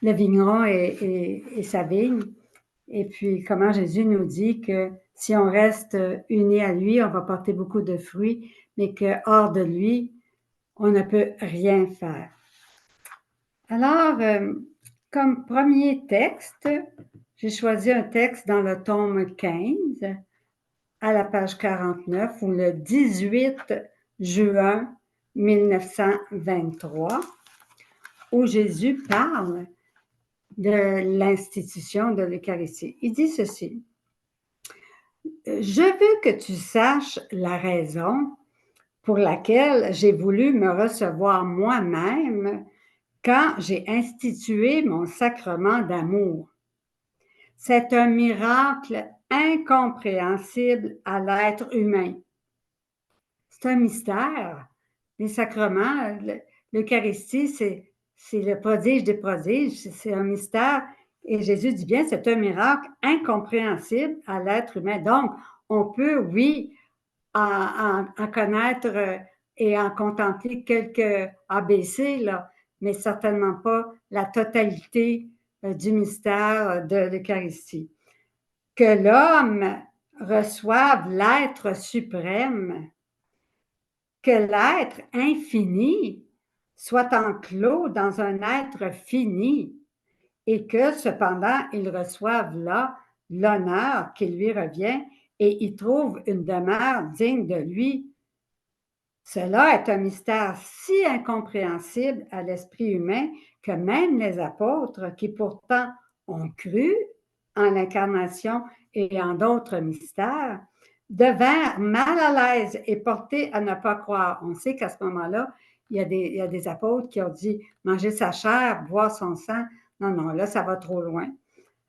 le vigneron et sa vigne. Et puis, comment Jésus nous dit que si on reste unis à lui, on va porter beaucoup de fruits, mais que hors de lui, on ne peut rien faire. Alors, comme premier texte, j'ai choisi un texte dans le tome 15, à la page 49, ou le 18 juin 1923, où Jésus parle de l'institution de l'Eucharistie. Il dit ceci: « Je veux que tu saches la raison pour laquelle j'ai voulu me recevoir moi-même quand j'ai institué mon sacrement d'amour. C'est un miracle incompréhensible à l'être humain. C'est un mystère. Les sacrements, l'Eucharistie, c'est le prodige des prodiges, c'est un mystère. Et Jésus dit bien, c'est un miracle incompréhensible à l'être humain. Donc, on peut, oui, en connaître et en contempler quelques ABC, là, mais certainement pas la totalité du mystère de l'Eucharistie. Que l'homme reçoive l'être suprême, que l'être infini soit enclos dans un être fini et que cependant il reçoive là l'honneur qui lui revient et y trouve une demeure digne de lui. Cela est un mystère si incompréhensible à l'esprit humain que même les apôtres, qui pourtant ont cru en l'incarnation et en d'autres mystères, devinrent mal à l'aise et portés à ne pas croire. On sait qu'à ce moment-là, il y a des apôtres qui ont dit manger sa chair, boire son sang. Non, non, là, ça va trop loin.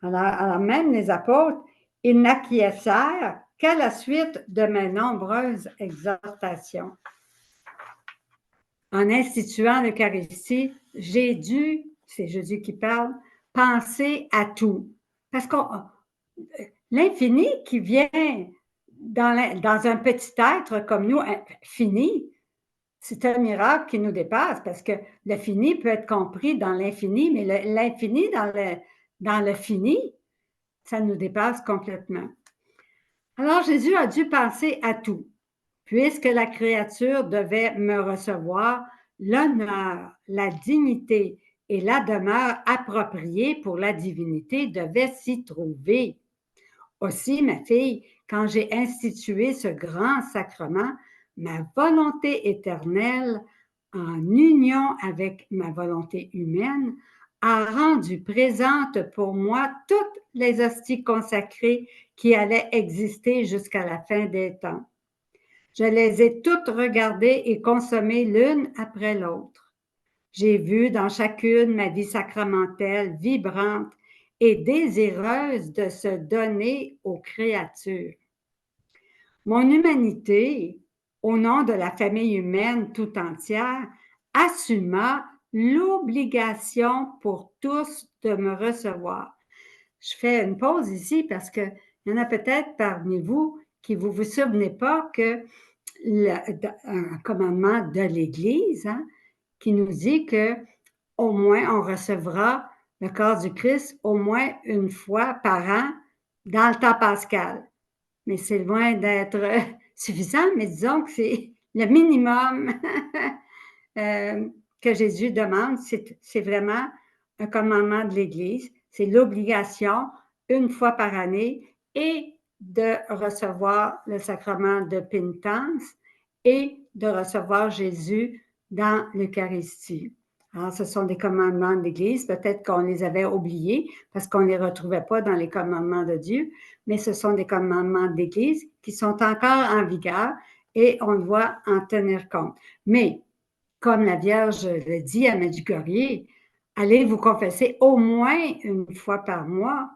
Alors même les apôtres, ils n'acquiescèrent qu'à la suite de mes nombreuses exhortations. En instituant l'Eucharistie, j'ai dû, c'est Jésus qui parle, penser à tout. Parce que l'infini qui vient dans un petit être comme nous, fini, c'est un miracle qui nous dépasse parce que le fini peut être compris dans l'infini, mais l'infini dans le fini, ça nous dépasse complètement. Alors Jésus a dû penser à tout. Puisque la créature devait me recevoir, l'honneur, la dignité et la demeure appropriée pour la divinité devaient s'y trouver. Aussi, ma fille, quand j'ai institué ce grand sacrement, ma volonté éternelle, en union avec ma volonté humaine, a rendu présente pour moi toutes les hosties consacrées qui allaient exister jusqu'à la fin des temps. Je les ai toutes regardées et consommées l'une après l'autre. J'ai vu dans chacune ma vie sacramentelle vibrante et désireuse de se donner aux créatures. Mon humanité, au nom de la famille humaine tout entière, assuma l'obligation pour tous de me recevoir. Je fais une pause ici parce qu'il y en a peut-être parmi vous qui vous souvenez pas que un commandement de l'Église qui nous dit que au moins on recevra le corps du Christ au moins une fois par an dans le temps pascal. Mais c'est loin d'être suffisant, mais disons que c'est le minimum que Jésus demande. C'est vraiment un commandement de l'Église. C'est l'obligation, une fois par année, et de recevoir le sacrement de pénitence et de recevoir Jésus dans l'Eucharistie. Alors, ce sont des commandements de l'Église. Peut-être qu'on les avait oubliés parce qu'on ne les retrouvait pas dans les commandements de Dieu, mais ce sont des commandements de l'Église qui sont encore en vigueur et on doit en tenir compte. Mais, comme la Vierge le dit à Medjugorje, allez vous confesser au moins une fois par mois,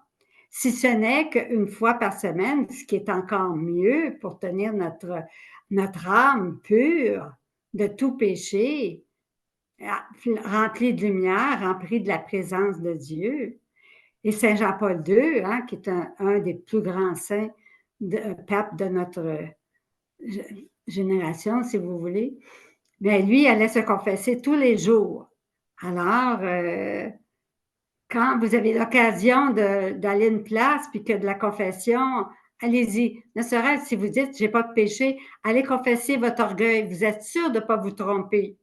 si ce n'est qu'une fois par semaine, ce qui est encore mieux pour tenir notre âme pure de tout péché, remplie de lumière, remplie de la présence de Dieu. Et Saint Jean-Paul II, qui est un des plus grands saints, papes de notre génération, si vous voulez, mais lui allait se confesser tous les jours. Alors, Quand vous avez l'occasion d'aller à une place, puis que de la confession, allez-y. Ne serait-ce si vous dites: «J'ai pas de péché», allez confesser votre orgueil. Vous êtes sûr de ne pas vous tromper,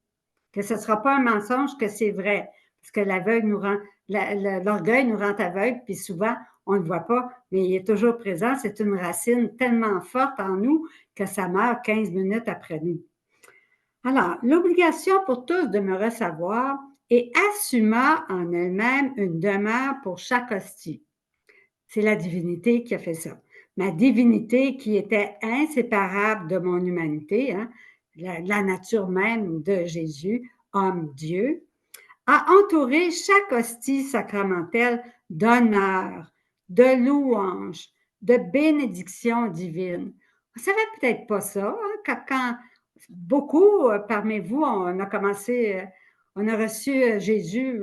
que ce ne sera pas un mensonge, que c'est vrai. Parce que l'aveugle nous rend l'orgueil nous rend aveugles, puis souvent, on ne le voit pas, mais il est toujours présent. C'est une racine tellement forte en nous que ça meurt 15 minutes après nous. Alors, l'obligation pour tous de me recevoir et assuma en elle-même une demeure pour chaque hostie. C'est la divinité qui a fait ça. Ma divinité qui était inséparable de mon humanité, hein, la nature même de Jésus, homme Dieu, a entouré chaque hostie sacramentelle d'honneur, de louange, de bénédiction divine. Vous ne savez peut-être pas ça, hein, quand beaucoup parmi vous, on a reçu Jésus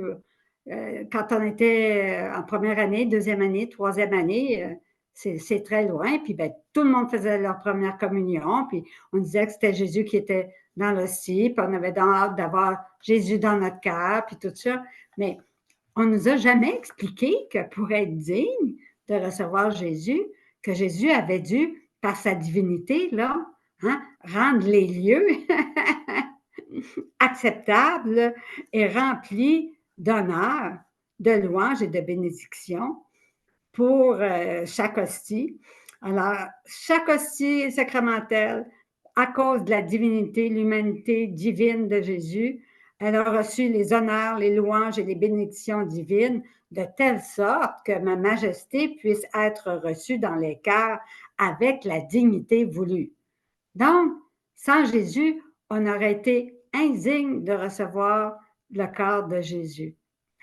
quand on était en première année, deuxième année, troisième année. C'est très loin. Puis ben, tout le monde faisait leur première communion. Puis on disait que c'était Jésus qui était dans l'hostie. Puis on avait hâte d'avoir Jésus dans notre cœur. Puis tout ça. Mais on ne nous a jamais expliqué que pour être digne de recevoir Jésus, que Jésus avait dû, par sa divinité, là, hein, rendre les lieux acceptables et remplis d'honneur, de louange et de bénédiction pour chaque hostie. Alors, chaque hostie sacramentelle, à cause de la divinité, l'humanité divine de Jésus, elle a reçu les honneurs, les louanges et les bénédictions divines de telle sorte que ma majesté puisse être reçue dans les cœurs avec la dignité voulue. Donc, sans Jésus, on aurait été indigne de recevoir le corps de Jésus.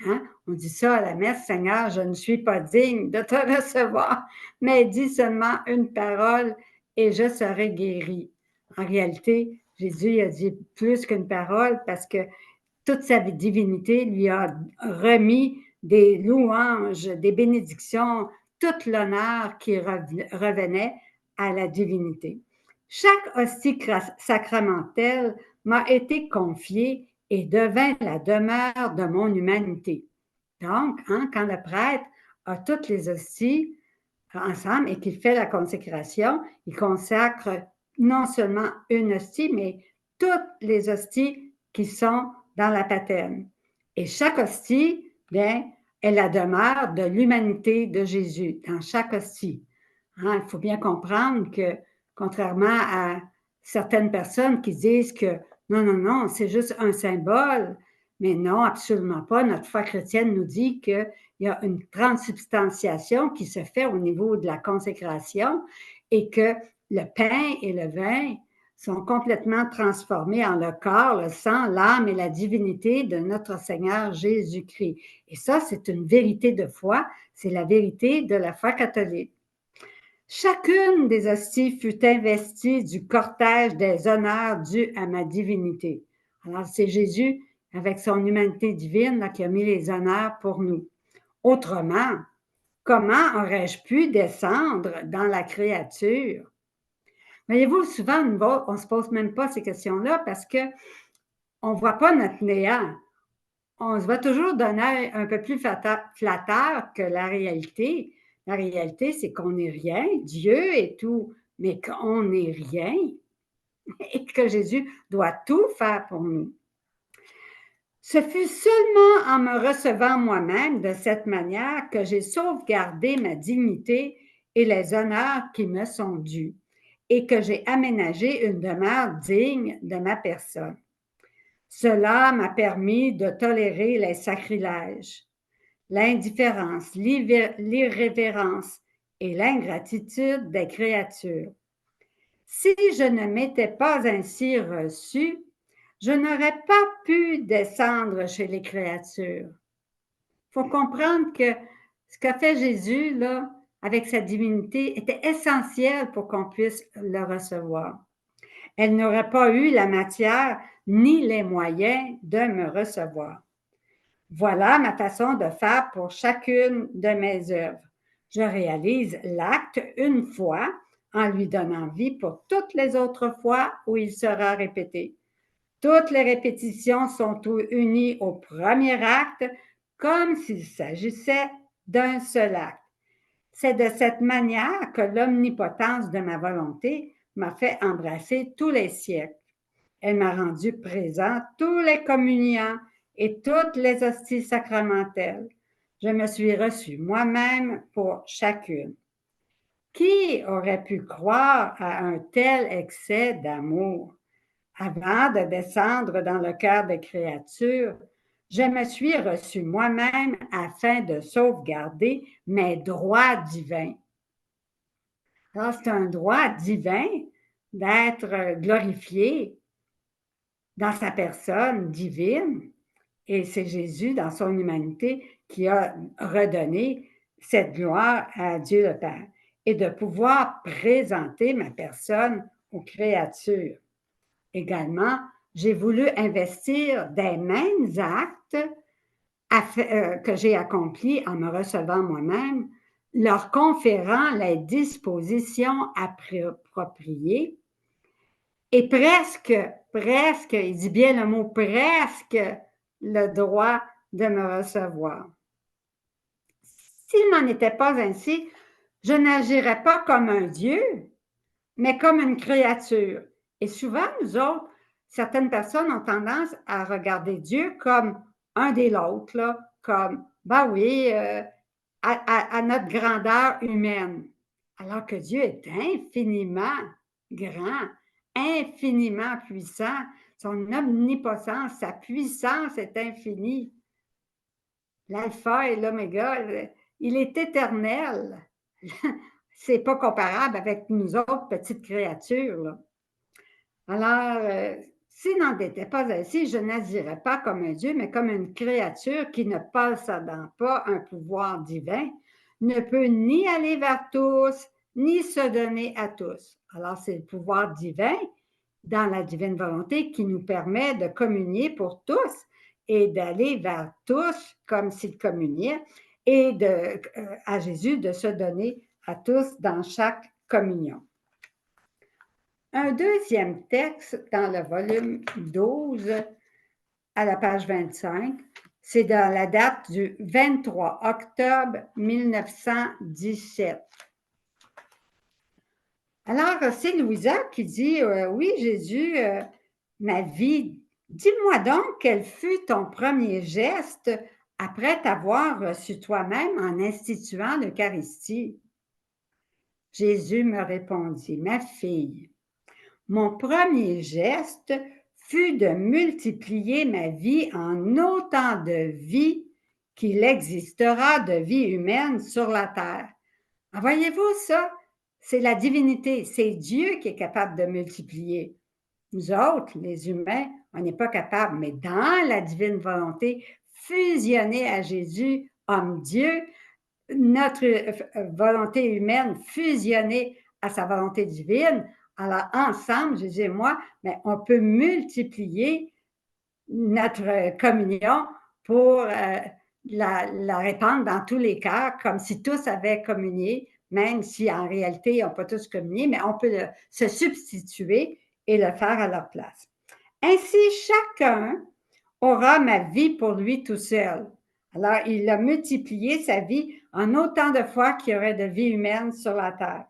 Hein? On dit ça à la messe: Seigneur, je ne suis pas digne de te recevoir, mais dis seulement une parole et je serai guéri. En réalité, Jésus a dit plus qu'une parole parce que toute sa divinité lui a remis des louanges, des bénédictions, tout l'honneur qui revenait à la divinité. Chaque hostie sacramentelle m'a été confiée et devint la demeure de mon humanité. Donc, hein, quand le prêtre a toutes les hosties ensemble et qu'il fait la consécration, il consacre non seulement une hostie, mais toutes les hosties qui sont dans la paterne. Et chaque hostie, bien, est la demeure de l'humanité de Jésus, dans chaque hostie. Hein, il faut bien comprendre que, contrairement à certaines personnes qui disent que non, non, non, c'est juste un symbole, mais non, absolument pas. Notre foi chrétienne nous dit qu'il y a une transubstantiation qui se fait au niveau de la consécration et que le pain et le vin sont complètement transformés en le corps, le sang, l'âme et la divinité de notre Seigneur Jésus-Christ. Et ça, c'est une vérité de foi, c'est la vérité de la foi catholique. Chacune des hosties fut investie du cortège des honneurs dus à ma divinité. Alors, c'est Jésus, avec son humanité divine, là, qui a mis les honneurs pour nous. Autrement, comment aurais-je pu descendre dans la créature? Voyez-vous, souvent, on ne se pose même pas ces questions-là parce qu'on ne voit pas notre néant. On se voit toujours d'un œil un peu plus flatteur que la réalité. La réalité, c'est qu'on n'est rien. Dieu est tout, mais qu'on n'est rien et que Jésus doit tout faire pour nous. Ce fut seulement en me recevant moi-même de cette manière que j'ai sauvegardé ma dignité et les honneurs qui me sont dus et que j'ai aménagé une demeure digne de ma personne. Cela m'a permis de tolérer les sacrilèges, l'indifférence, l'irrévérence et l'ingratitude des créatures. Si je ne m'étais pas ainsi reçu, je n'aurais pas pu descendre chez les créatures. Il faut comprendre que ce qu'a fait Jésus, là, avec sa divinité, était essentiel pour qu'on puisse le recevoir. Elle n'aurait pas eu la matière ni les moyens de me recevoir. Voilà ma façon de faire pour chacune de mes œuvres. Je réalise l'acte une fois en lui donnant vie pour toutes les autres fois où il sera répété. Toutes les répétitions sont unies au premier acte comme s'il s'agissait d'un seul acte. C'est de cette manière que l'omnipotence de ma volonté m'a fait embrasser tous les siècles. Elle m'a rendu présent tous les communiants et toutes les hosties sacramentelles. Je me suis reçu moi-même pour chacune. Qui aurait pu croire à un tel excès d'amour? Avant de descendre dans le cœur des créatures, je me suis reçu moi-même afin de sauvegarder mes droits divins. Alors, c'est un droit divin d'être glorifié dans sa personne divine, et c'est Jésus, dans son humanité, qui a redonné cette gloire à Dieu le Père, et de pouvoir présenter ma personne aux créatures. Également, j'ai voulu investir des mêmes actes que j'ai accomplis en me recevant moi-même, leur conférant les dispositions appropriées et presque, il dit bien le mot presque, le droit de me recevoir. S'il n'en était pas ainsi, je n'agirais pas comme un Dieu, mais comme une créature. Et souvent, nous autres, certaines personnes ont tendance à regarder Dieu comme un des l'autre, là, comme, ben oui, à notre grandeur humaine. Alors que Dieu est infiniment grand, infiniment puissant. Son omnipotence, sa puissance est infinie. L'alpha et l'oméga, il est éternel. C'est pas comparable avec nous autres petites créatures, là. Alors, s'il n'en était pas ainsi, je n'agirais pas comme un Dieu, mais comme une créature qui ne possédant pas un pouvoir divin, ne peut ni aller vers tous, ni se donner à tous. Alors, c'est le pouvoir divin dans la divine volonté qui nous permet de communier pour tous et d'aller vers tous comme s'il communiait et à Jésus de se donner à tous dans chaque communion. Un deuxième texte dans le volume 12, à la page 25, c'est dans la date du 23 octobre 1917. Alors, c'est Louisa qui dit, oui, Jésus, ma vie, dis-moi donc quel fut ton premier geste après t'avoir reçu toi-même en instituant l'Eucharistie. Jésus me répondit, ma fille, mon premier geste fut de multiplier ma vie en autant de vies qu'il existera de vie humaine sur la terre. Voyez-vous ça? C'est la divinité, c'est Dieu qui est capable de multiplier. Nous autres, les humains, on n'est pas capable, mais dans la divine volonté, fusionnée à Jésus, homme-Dieu, notre volonté humaine fusionnée à sa volonté divine, alors ensemble, Jésus et moi, mais on peut multiplier notre communion pour la répandre dans tous les cœurs, comme si tous avaient communié, même si en réalité, ils n'ont pas tous communié, mais on peut se substituer et le faire à leur place. Ainsi, chacun aura ma vie pour lui tout seul. Alors, il a multiplié sa vie en autant de fois qu'il y aurait de vie humaine sur la terre.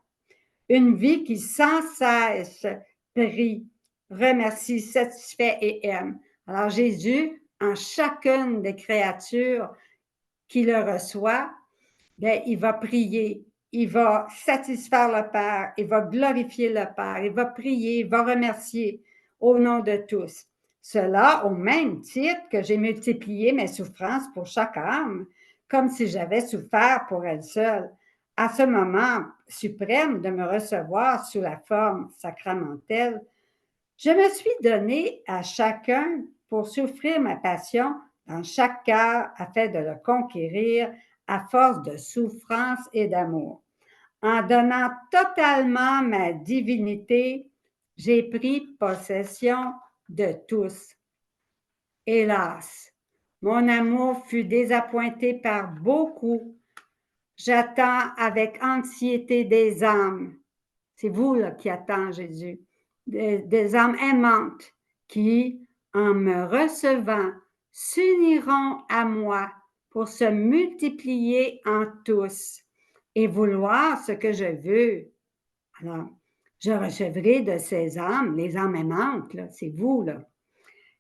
Une vie qui sans cesse prie, remercie, satisfait et aime. Alors, Jésus, en chacune des créatures qui le reçoit, bien, il va prier, il va satisfaire le Père, il va glorifier le Père, il va prier, il va remercier au nom de tous. Cela au même titre que j'ai multiplié mes souffrances pour chaque âme, comme si j'avais souffert pour elle seule. À ce moment suprême de me recevoir sous la forme sacramentelle, je me suis donné à chacun pour souffrir ma passion dans chaque cœur afin de le conquérir à force de souffrance et d'amour. En donnant totalement ma divinité, j'ai pris possession de tous. Hélas, mon amour fut désappointé par beaucoup. J'attends avec anxiété des âmes. C'est vous là, qui attendez Jésus. Des âmes aimantes qui, en me recevant, s'uniront à moi pour se multiplier en tous et vouloir ce que je veux. Alors, je recevrai de ces âmes, les âmes aimantes, c'est vous, là,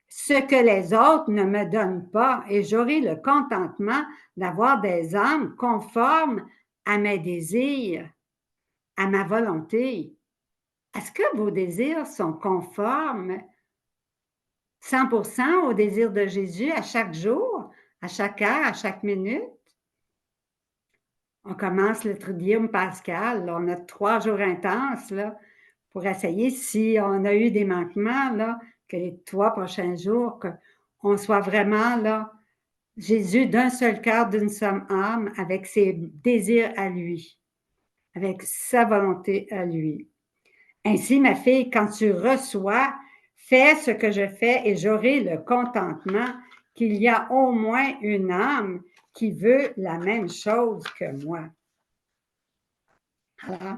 ce que les autres ne me donnent pas, et j'aurai le contentement d'avoir des âmes conformes à mes désirs, à ma volonté. Est-ce que vos désirs sont conformes 100% aux désirs de Jésus à chaque jour, à chaque heure, à chaque minute? On commence le Triduum pascal, là, on a 3 jours intenses là, pour essayer, si on a eu des manquements, là, que les 3 prochains jours, qu'on soit vraiment là, Jésus d'un seul cœur, d'une seule âme, avec ses désirs à lui, avec sa volonté à lui. Ainsi, ma fille, quand tu reçois, fais ce que je fais et j'aurai le contentement qu'il y a au moins une âme qui veut la même chose que moi. Alors,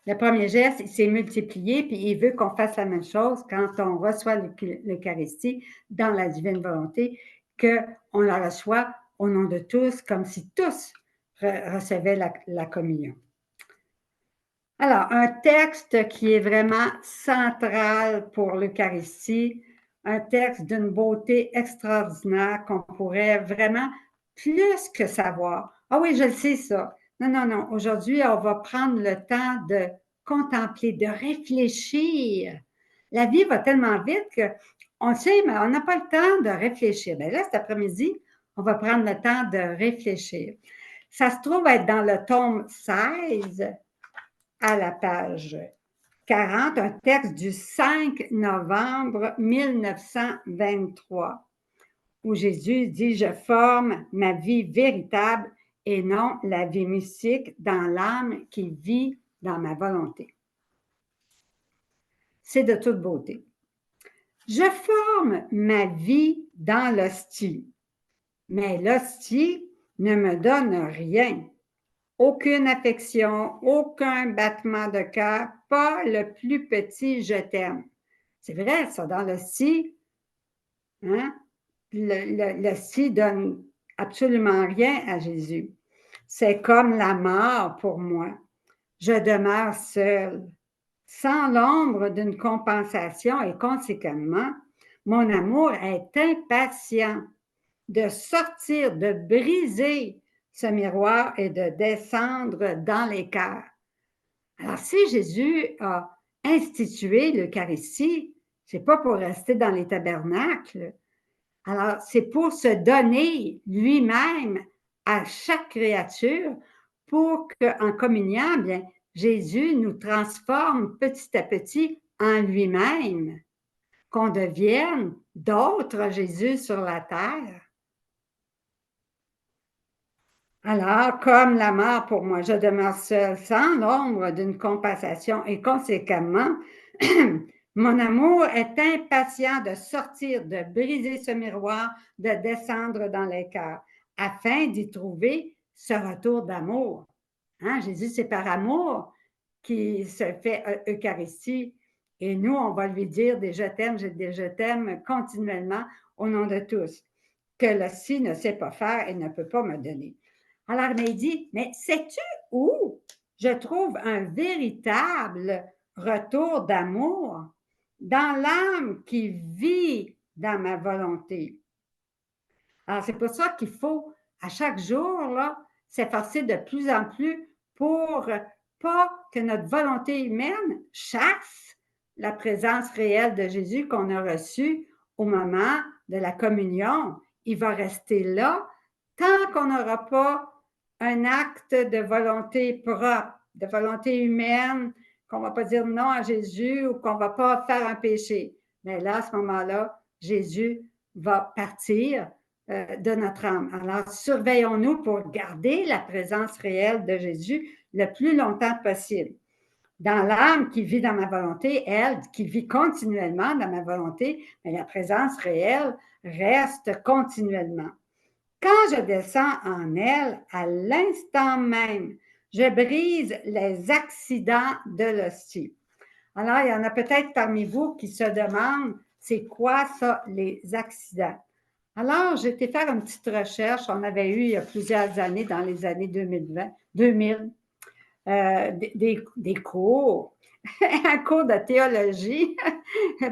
le premier geste, il s'est multiplié, puis il veut qu'on fasse la même chose quand on reçoit l'Eucharistie dans la divine volonté, qu'on la reçoit au nom de tous, comme si tous recevaient la communion. Alors, un texte qui est vraiment central pour l'Eucharistie, un texte d'une beauté extraordinaire qu'on pourrait vraiment plus que savoir. Ah oui, je le sais ça. Non, non, non. Aujourd'hui, on va prendre le temps de contempler, de réfléchir. La vie va tellement vite qu'on sait, mais on n'a pas le temps de réfléchir. Bien là, cet après-midi, on va prendre le temps de réfléchir. Ça se trouve être dans le tome 16, à la page 40, un texte du 5 novembre 1923, où Jésus dit « Je forme ma vie véritable et non la vie mystique dans l'âme qui vit dans ma volonté. » C'est de toute beauté. Je forme ma vie dans l'hostie, mais l'hostie ne me donne rien. Aucune affection, aucun battement de cœur, pas le plus petit je t'aime. C'est vrai, ça, dans l'hostie, hein? L'hostie donne absolument rien à Jésus. C'est comme la mort pour moi. Je demeure seule, sans l'ombre d'une compensation et conséquemment, mon amour est impatient de sortir, de briser ce miroir et de descendre dans les cœurs. Alors, si Jésus a institué l'Eucharistie, c'est pas pour rester dans les tabernacles. Alors, c'est pour se donner lui-même à chaque créature pour qu'en communiant, bien, Jésus nous transforme petit à petit en lui-même, qu'on devienne d'autres Jésus sur la terre. Alors, comme la mort pour moi, je demeure seule sans l'ombre d'une compensation et conséquemment, mon amour est impatient de sortir, de briser ce miroir, de descendre dans les cœurs, afin d'y trouver ce retour d'amour. Hein? Jésus, c'est par amour qu'il se fait Eucharistie. Et nous, on va lui dire des je t'aime continuellement au nom de tous, que le ci ne sait pas faire et ne peut pas me donner. Alors, il dit, mais sais-tu où je trouve un véritable retour d'amour dans l'âme qui vit dans ma volonté? Alors, c'est pour ça qu'il faut, à chaque jour, là, s'efforcer de plus en plus pour pas que notre volonté humaine chasse la présence réelle de Jésus qu'on a reçue au moment de la communion. Il va rester là tant qu'on n'aura pas un acte de volonté propre, de volonté humaine, qu'on ne va pas dire non à Jésus ou qu'on ne va pas faire un péché. Mais là, à ce moment-là, Jésus va partir de notre âme. Alors, surveillons-nous pour garder la présence réelle de Jésus le plus longtemps possible. Dans l'âme qui vit dans ma volonté, elle, qui vit continuellement dans ma volonté, mais la présence réelle reste continuellement. Quand je descends en elle, à l'instant même, je brise les accidents de l'hostie. Alors, il y en a peut-être parmi vous qui se demandent, c'est quoi ça, les accidents? Alors, j'ai été faire une petite recherche. On avait eu il y a plusieurs années, dans les années 2000, des cours, un cours de théologie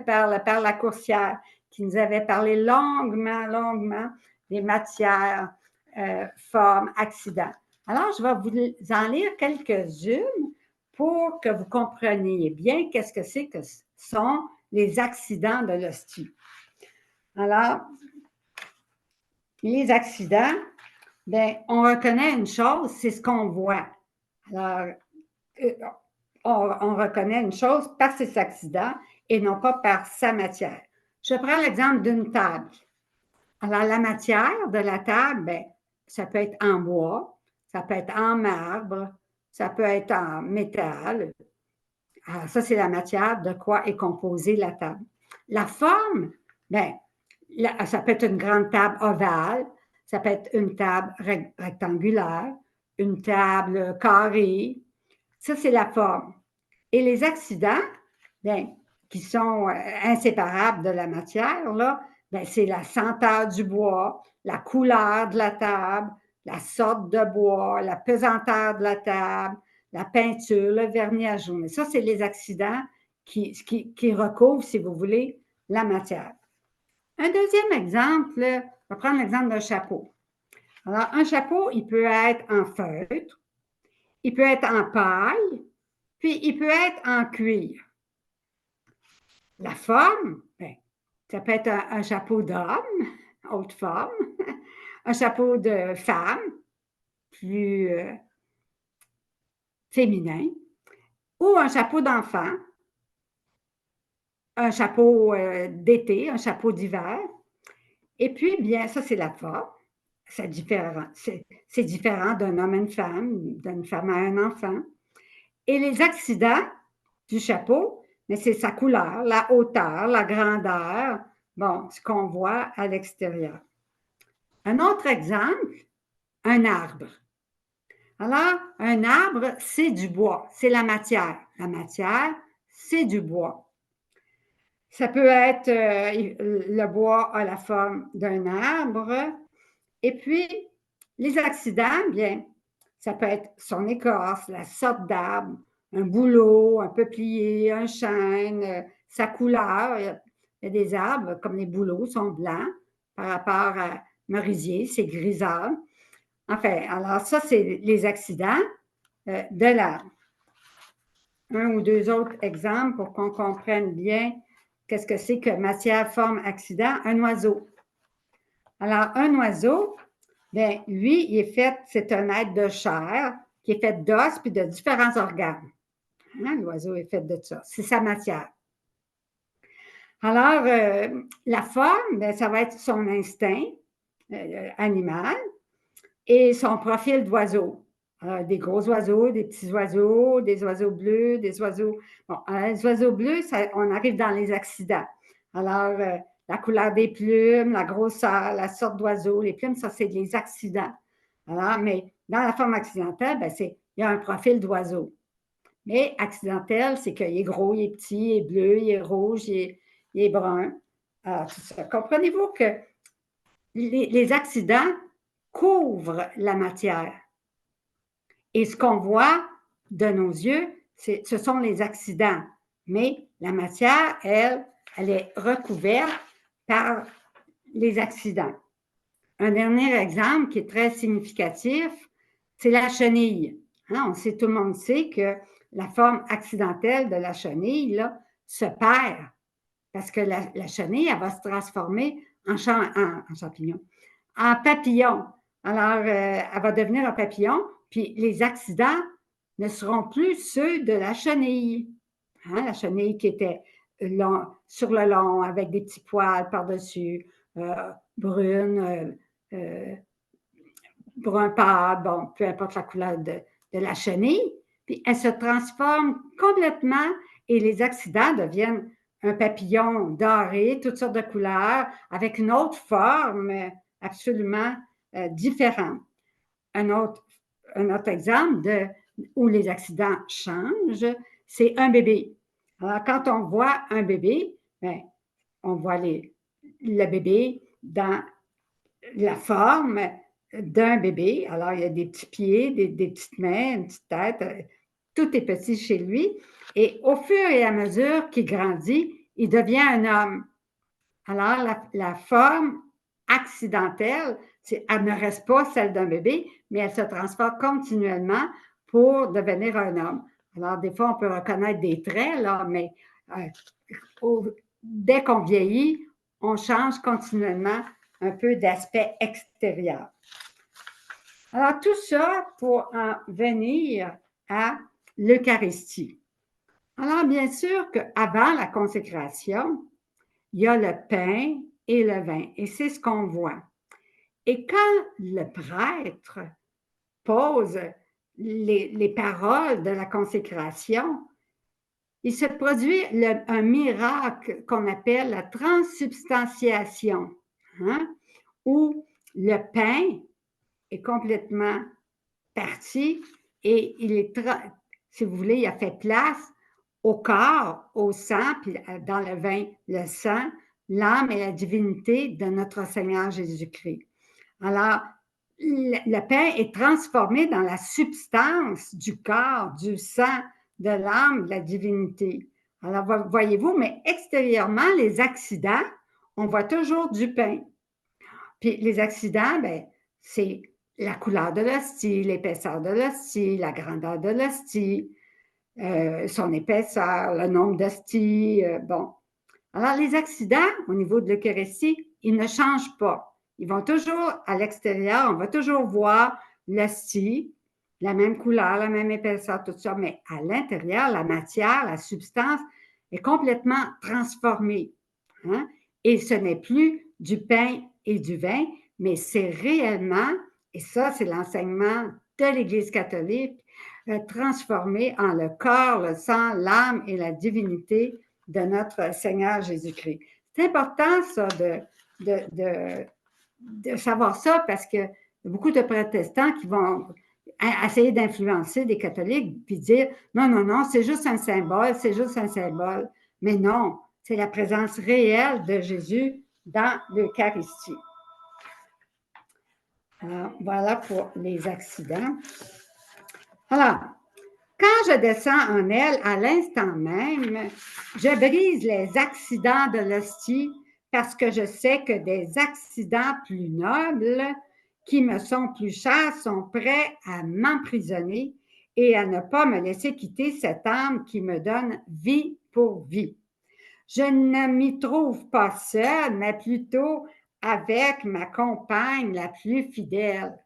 par la coursière qui nous avait parlé longuement des matières, formes, accidents. Alors, je vais vous en lire quelques-unes pour que vous compreniez bien qu'est-ce que c'est que sont les accidents de l'hostie. Alors, les accidents, bien, on reconnaît une chose, c'est ce qu'on voit. Alors, on reconnaît une chose par ses accidents et non pas par sa matière. Je prends l'exemple d'une table. Alors, la matière de la table, bien, ça peut être en bois, ça peut être en marbre, ça peut être en métal. Alors, ça, c'est la matière de quoi est composée la table. La forme, bien, ça peut être une grande table ovale, ça peut être une table rectangulaire, une table carrée. Ça, c'est la forme. Et les accidents, bien, qui sont inséparables de la matière, là, bien, c'est la senteur du bois, la couleur de la table, la sorte de bois, la pesanteur de la table, la peinture, le vernis ajourné. Ça, c'est les accidents qui recouvrent, si vous voulez, la matière. Un deuxième exemple, on va prendre l'exemple d'un chapeau. Alors, un chapeau, il peut être en feutre, il peut être en paille, puis il peut être en cuir. La forme, bien, ça peut être un chapeau d'homme, haute forme, un chapeau de femme, plus féminin, ou un chapeau d'enfant, un chapeau d'été, un chapeau d'hiver. Et puis, bien, ça, c'est la forme. C'est différent d'un homme à une femme, d'une femme à un enfant. Et les accidents du chapeau, mais c'est sa couleur, la hauteur, la grandeur, bon, ce qu'on voit à l'extérieur. Un autre exemple, un arbre. Alors, un arbre, c'est du bois, c'est la matière. La matière, c'est du bois. Ça peut être, le bois a la forme d'un arbre. Et puis, les accidents, bien, ça peut être son écorce, la sorte d'arbre, un bouleau, un peuplier, un chêne, sa couleur. Il y a des arbres, comme les bouleaux, sont blancs par rapport à merisier, c'est grisâtre. Enfin, alors ça, c'est les accidents de l'arbre. Un ou deux autres exemples pour qu'on comprenne bien qu'est-ce que c'est que matière, forme, accident. Un oiseau. Alors, un oiseau, bien, lui, il est fait, c'est un être de chair qui est fait d'os puis de différents organes. Hein, l'oiseau est fait de ça. C'est sa matière. Alors, la forme, bien, ça va être son instinct animal et son profil d'oiseau. Des gros oiseaux, des petits oiseaux, des oiseaux bleus, des oiseaux... Bon, les oiseaux bleus, ça, on arrive dans les accidents. Alors, la couleur des plumes, la grosseur, la sorte d'oiseau, les plumes, ça, c'est les accidents. Alors, mais dans la forme accidentelle, ben, il y a un profil d'oiseau. Mais accidentel, c'est qu'il est gros, il est petit, il est bleu, il est rouge, il est brun. Alors, tout ça. Comprenez-vous que les accidents couvrent la matière. Et ce qu'on voit de nos yeux, ce sont les accidents. Mais la matière, elle est recouverte par les accidents. Un dernier exemple qui est très significatif, c'est la chenille. Hein, tout le monde sait que la forme accidentelle de la chenille là, se perd parce que la chenille, elle va se transformer en champignon, en papillon. Alors, elle va devenir un papillon, puis les accidents ne seront plus ceux de la chenille. Hein, la chenille qui était sur le long, avec des petits poils par-dessus, brune, brun pâle, bon, peu importe la couleur de la chenille, puis elle se transforme complètement et les accidents deviennent un papillon doré, toutes sortes de couleurs, avec une autre forme absolument différente. Un autre exemple où les accidents changent, c'est un bébé. Alors, quand on voit un bébé, bien, on voit le bébé dans la forme d'un bébé. Alors, il y a des petits pieds, des petites mains, une petite tête. Tout est petit chez lui. Et au fur et à mesure qu'il grandit, il devient un homme. Alors, la forme accidentelle, elle ne reste pas celle d'un bébé, mais elle se transforme continuellement pour devenir un homme. Alors, des fois, on peut reconnaître des traits, là, mais dès qu'on vieillit, on change continuellement un peu d'aspect extérieur. Alors, tout ça pour en venir à l'Eucharistie. Alors, bien sûr qu'avant la consécration, il y a le pain et le vin, et c'est ce qu'on voit. Et quand le prêtre pose les paroles de la consécration, il se produit un miracle qu'on appelle la transsubstantiation, hein, où le pain est complètement parti et il est, si vous voulez, il a fait place au corps, au sang, puis dans le vin, le sang, l'âme et la divinité de notre Seigneur Jésus-Christ. Alors, le pain est transformé dans la substance du corps, du sang, de l'âme, de la divinité. Alors, voyez-vous, mais extérieurement, les accidents, on voit toujours du pain. Puis les accidents, ben, c'est la couleur de l'hostie, l'épaisseur de l'hostie, la grandeur de l'hostie, son épaisseur, le nombre d'hosties, bon. Alors, les accidents au niveau de l'Eucharistie, ils ne changent pas. Ils vont toujours à l'extérieur, on va toujours voir l'hostie, la même couleur, la même épaisseur, tout ça, mais à l'intérieur, la matière, la substance est complètement transformée. Hein? Et ce n'est plus du pain et du vin, mais c'est réellement, et ça, c'est l'enseignement de l'Église catholique, transformé en le corps, le sang, l'âme et la divinité de notre Seigneur Jésus-Christ. C'est important, ça, de savoir ça, parce qu'il y a beaucoup de protestants qui vont essayer d'influencer des catholiques, puis dire, non, non, non, c'est juste un symbole, c'est juste un symbole. Mais non, c'est la présence réelle de Jésus dans l'Eucharistie. Alors, voilà pour les accidents. Alors, quand je descends en elle à l'instant même, je brise les accidents de l'hostie parce que je sais que des accidents plus nobles qui me sont plus chers sont prêts à m'emprisonner et à ne pas me laisser quitter cette âme qui me donne vie pour vie. Je ne m'y trouve pas seule, mais plutôt avec ma compagne la plus fidèle.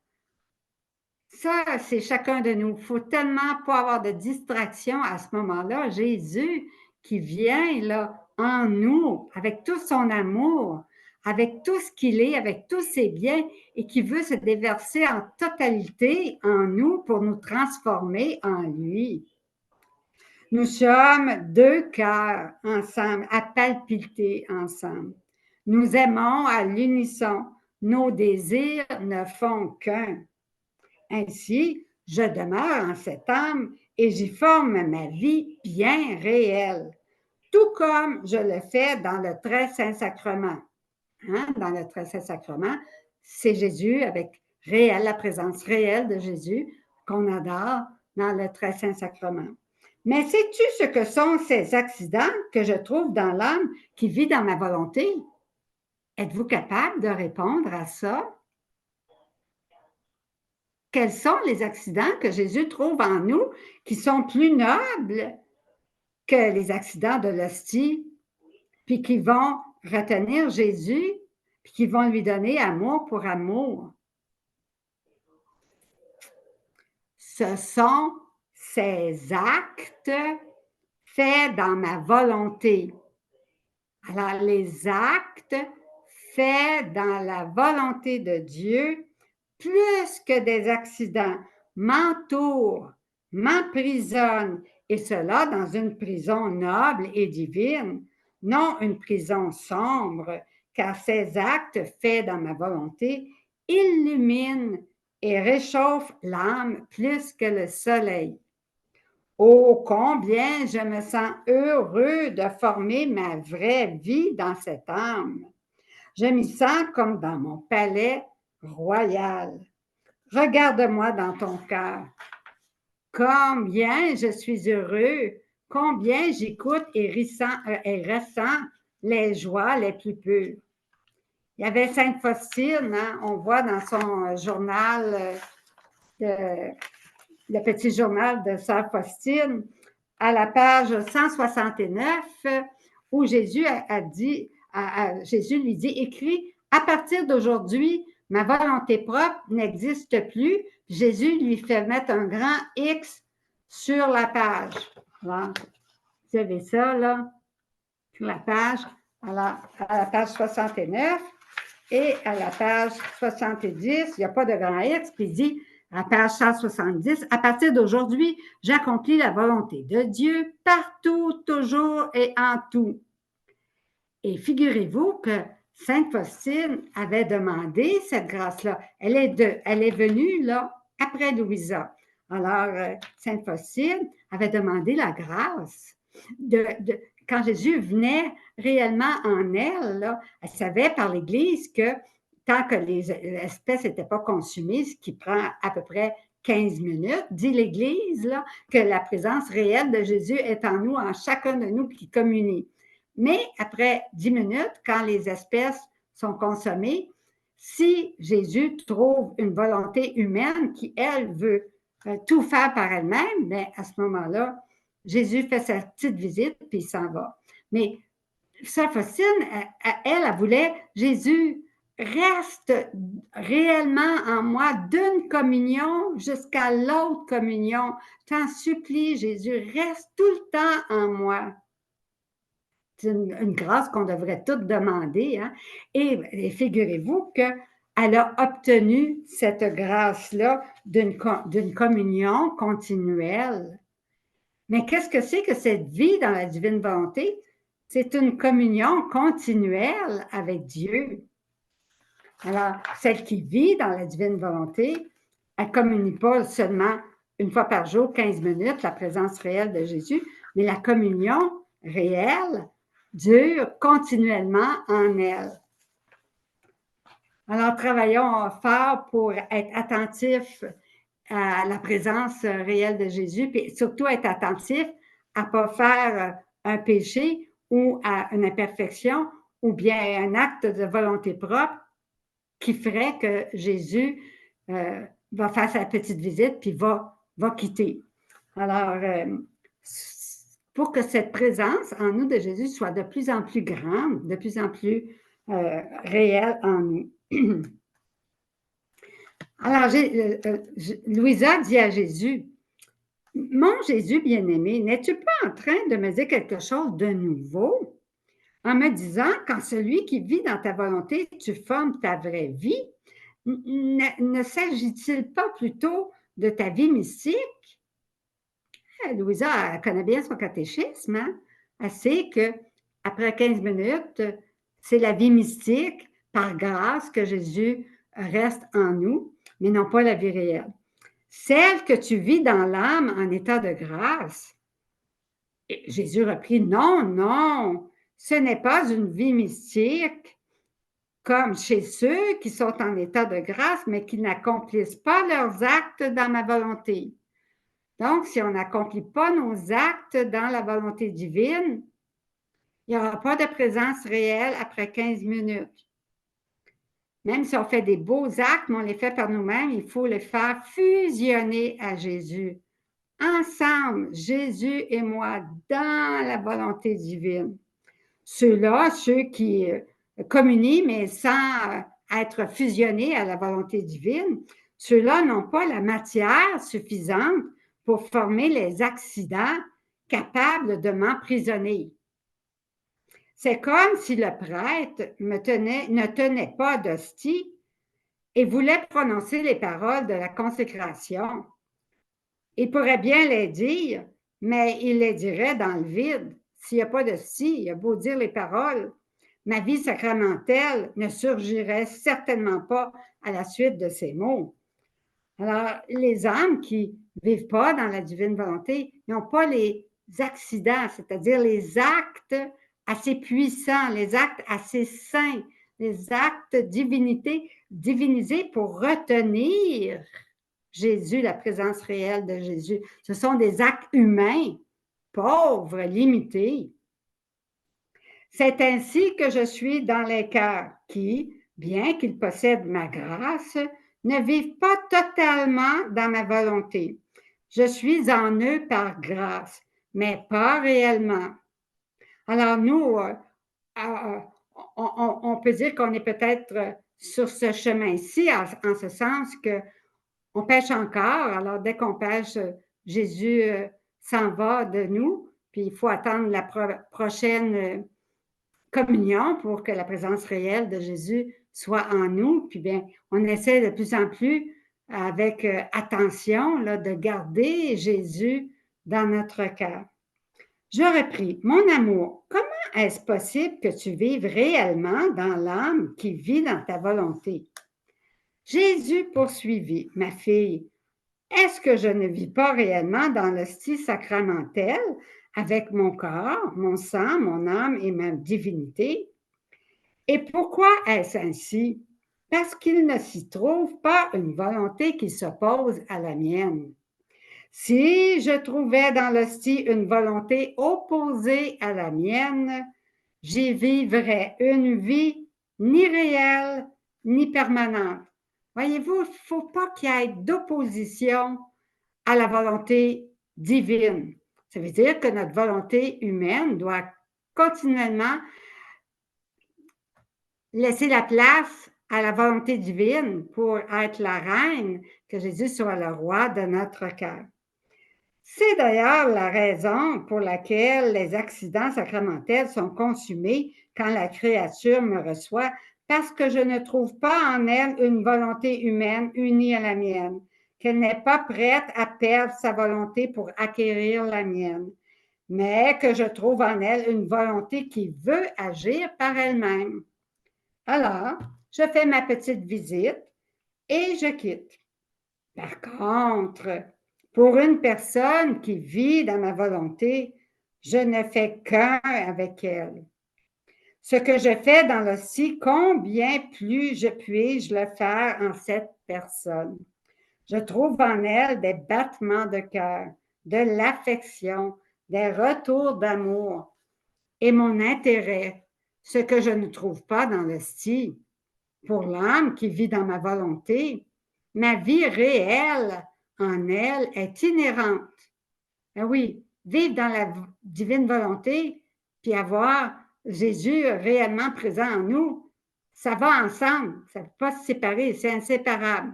Ça, c'est chacun de nous. Il faut tellement pas avoir de distraction à ce moment-là. Jésus qui vient là en nous, avec tout son amour, avec tout ce qu'il est, avec tous ses biens, et qui veut se déverser en totalité en nous pour nous transformer en lui. Nous sommes deux cœurs ensemble, à palpiter ensemble. Nous aimons à l'unisson. Nos désirs ne font qu'un. Ainsi, je demeure en cette âme et j'y forme ma vie bien réelle, tout comme je le fais dans le très saint sacrement. Hein? Dans le très saint sacrement, c'est Jésus avec réel, la présence réelle de Jésus qu'on adore dans le très saint sacrement. Mais sais-tu ce que sont ces accidents que je trouve dans l'âme qui vit dans ma volonté? Êtes-vous capable de répondre à ça? Quels sont les accidents que Jésus trouve en nous qui sont plus nobles que les accidents de l'hostie, puis qui vont retenir Jésus, puis qui vont lui donner amour pour amour? Ce sont ces actes faits dans ma volonté. Alors, les actes faits dans la volonté de Dieu, plus que des accidents, m'entourent, m'emprisonnent, et cela dans une prison noble et divine, non une prison sombre, car ces actes faits dans ma volonté illuminent et réchauffent l'âme plus que le soleil. Oh, combien je me sens heureux de former ma vraie vie dans cette âme. Je m'y sens comme dans mon palais royal. Regarde-moi dans ton cœur. Combien je suis heureux, combien j'écoute et ressens les joies les plus pures. Il y avait Sainte Faustine, hein, on voit dans son journal, le petit journal de Sœur Faustine, à la page 169, où Jésus a dit, Jésus lui dit, écris, à partir d'aujourd'hui, ma volonté propre n'existe plus. Jésus lui fait mettre un grand X sur la page. Voilà. Vous avez ça, là, sur la page, à la page 69 et à la page 70, il n'y a pas de grand X, puis il dit, à page 170, à partir d'aujourd'hui, j'accomplis la volonté de Dieu partout, toujours et en tout. Et figurez-vous que Sainte Faustine avait demandé cette grâce-là. Elle est venue là après Louisa. Alors, Sainte Faustine avait demandé la grâce quand Jésus venait réellement en elle, là, elle savait par l'Église que tant que les espèces n'étaient pas consumées, ce qui prend à peu près 15 minutes, dit l'Église, là, que la présence réelle de Jésus est en nous, en chacun de nous qui communie. Mais après 10 minutes, quand les espèces sont consommées, si Jésus trouve une volonté humaine qui, elle, veut tout faire par elle-même, bien, à ce moment-là, Jésus fait sa petite visite, puis il s'en va. Mais Sœur Faustine, elle voulait, Jésus reste réellement en moi d'une communion jusqu'à l'autre communion. T'en supplie, Jésus, reste tout le temps en moi. C'est une grâce qu'on devrait toutes demander. Hein? Et figurez-vous qu'elle a obtenu cette grâce-là d'une communion continuelle. Mais qu'est-ce que c'est que cette vie dans la divine volonté? C'est une communion continuelle avec Dieu. Alors, celle qui vit dans la divine volonté, elle ne communie pas seulement une fois par jour, 15 minutes, la présence réelle de Jésus, mais la communion réelle dure continuellement en elle. Alors, travaillons fort pour être attentifs à la présence réelle de Jésus, puis surtout être attentif à ne pas faire un péché ou à une imperfection ou bien un acte de volonté propre qui ferait que Jésus va faire sa petite visite puis va quitter. Alors, pour que cette présence en nous de Jésus soit de plus en plus grande, de plus en plus réelle en nous. Alors, Louisa dit à Jésus, « Mon Jésus bien-aimé, n'es-tu pas en train de me dire quelque chose de nouveau en me disant qu'en celui qui vit dans ta volonté, tu formes ta vraie vie? Ne s'agit-il pas plutôt de ta vie mystique? » Louisa, elle connaît bien son catéchisme. Hein? Elle sait qu'après 15 minutes, c'est la vie mystique, par grâce, que Jésus reste en nous, mais non pas la vie réelle. Celle que tu vis dans l'âme en état de grâce. Et Jésus reprit, non, non, ce n'est pas une vie mystique comme chez ceux qui sont en état de grâce, mais qui n'accomplissent pas leurs actes dans ma volonté. Donc, si on n'accomplit pas nos actes dans la volonté divine, il n'y aura pas de présence réelle après 15 minutes. Même si on fait des beaux actes, mais on les fait par nous-mêmes, il faut les faire fusionner à Jésus. Ensemble, Jésus et moi, dans la volonté divine. Ceux-là, ceux qui communient, mais sans être fusionnés à la volonté divine, ceux-là n'ont pas la matière suffisante pour former les accidents capables de m'emprisonner. C'est comme si le prêtre ne tenait pas d'hostie et voulait prononcer les paroles de la consécration. Il pourrait bien les dire, mais il les dirait dans le vide. S'il n'y a pas d'hostie, il a beau dire les paroles, ma vie sacramentelle ne surgirait certainement pas à la suite de ces mots. Alors, les âmes qui ne vivent pas dans la divine volonté n'ont pas les accidents, c'est-à-dire les actes assez puissants, les actes assez saints des actes divinisés pour retenir Jésus, la présence réelle de Jésus. Ce sont des actes humains, pauvres, limités. C'est ainsi que je suis dans les cœurs qui, bien qu'ils possèdent ma grâce, ne vivent pas totalement dans ma volonté. Je suis en eux par grâce, mais pas réellement. Alors nous, on peut dire qu'on est peut-être sur ce chemin-ci, en ce sens que on pêche encore. Alors dès qu'on pêche, Jésus s'en va de nous, puis il faut attendre la prochaine communion pour que la présence réelle de Jésus soit en nous. Puis bien, on essaie de plus en plus, avec attention, là, de garder Jésus dans notre cœur. Je repris, mon amour, comment est-ce possible que tu vives réellement dans l'âme qui vit dans ta volonté? Jésus poursuivit, ma fille, est-ce que je ne vis pas réellement dans l'hostie sacramentelle avec mon corps, mon sang, mon âme et ma divinité? Et pourquoi est-ce ainsi? Parce qu'il ne s'y trouve pas une volonté qui s'oppose à la mienne. Si je trouvais dans l'hostie une volonté opposée à la mienne, j'y vivrais une vie ni réelle ni permanente. Voyez-vous, il ne faut pas qu'il y ait d'opposition à la volonté divine. Ça veut dire que notre volonté humaine doit continuellement laisser la place à la volonté divine pour être la reine, que Jésus soit le roi de notre cœur. C'est d'ailleurs la raison pour laquelle les accidents sacramentels sont consumés quand la créature me reçoit, parce que je ne trouve pas en elle une volonté humaine unie à la mienne, qu'elle n'est pas prête à perdre sa volonté pour acquérir la mienne, mais que je trouve en elle une volonté qui veut agir par elle-même. Alors, je fais ma petite visite et je quitte. Par contre, pour une personne qui vit dans ma volonté, je ne fais qu'un avec elle. Ce que je fais dans l'hostie, combien plus puis-je le faire en cette personne? Je trouve en elle des battements de cœur, de l'affection, des retours d'amour et mon intérêt, ce que je ne trouve pas dans l'hostie. Pour l'âme qui vit dans ma volonté, ma vie réelle en elle est inhérente. Ah oui, vivre dans la divine volonté, puis avoir Jésus réellement présent en nous, ça va ensemble, ça ne peut pas se séparer, c'est inséparable.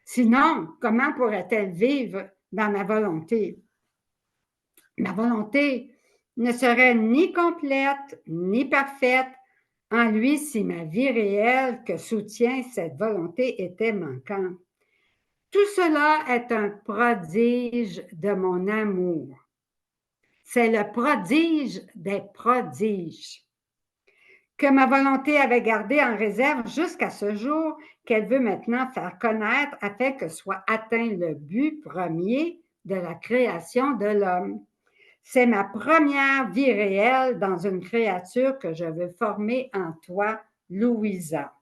Sinon, comment pourrait-elle vivre dans ma volonté? Ma volonté ne serait ni complète, ni parfaite en lui si ma vie réelle que soutient cette volonté était manquante. Tout cela est un prodige de mon amour. C'est le prodige des prodiges que ma volonté avait gardé en réserve jusqu'à ce jour, qu'elle veut maintenant faire connaître afin que soit atteint le but premier de la création de l'homme. C'est ma première vie réelle dans une créature que je veux former en toi, Louisa.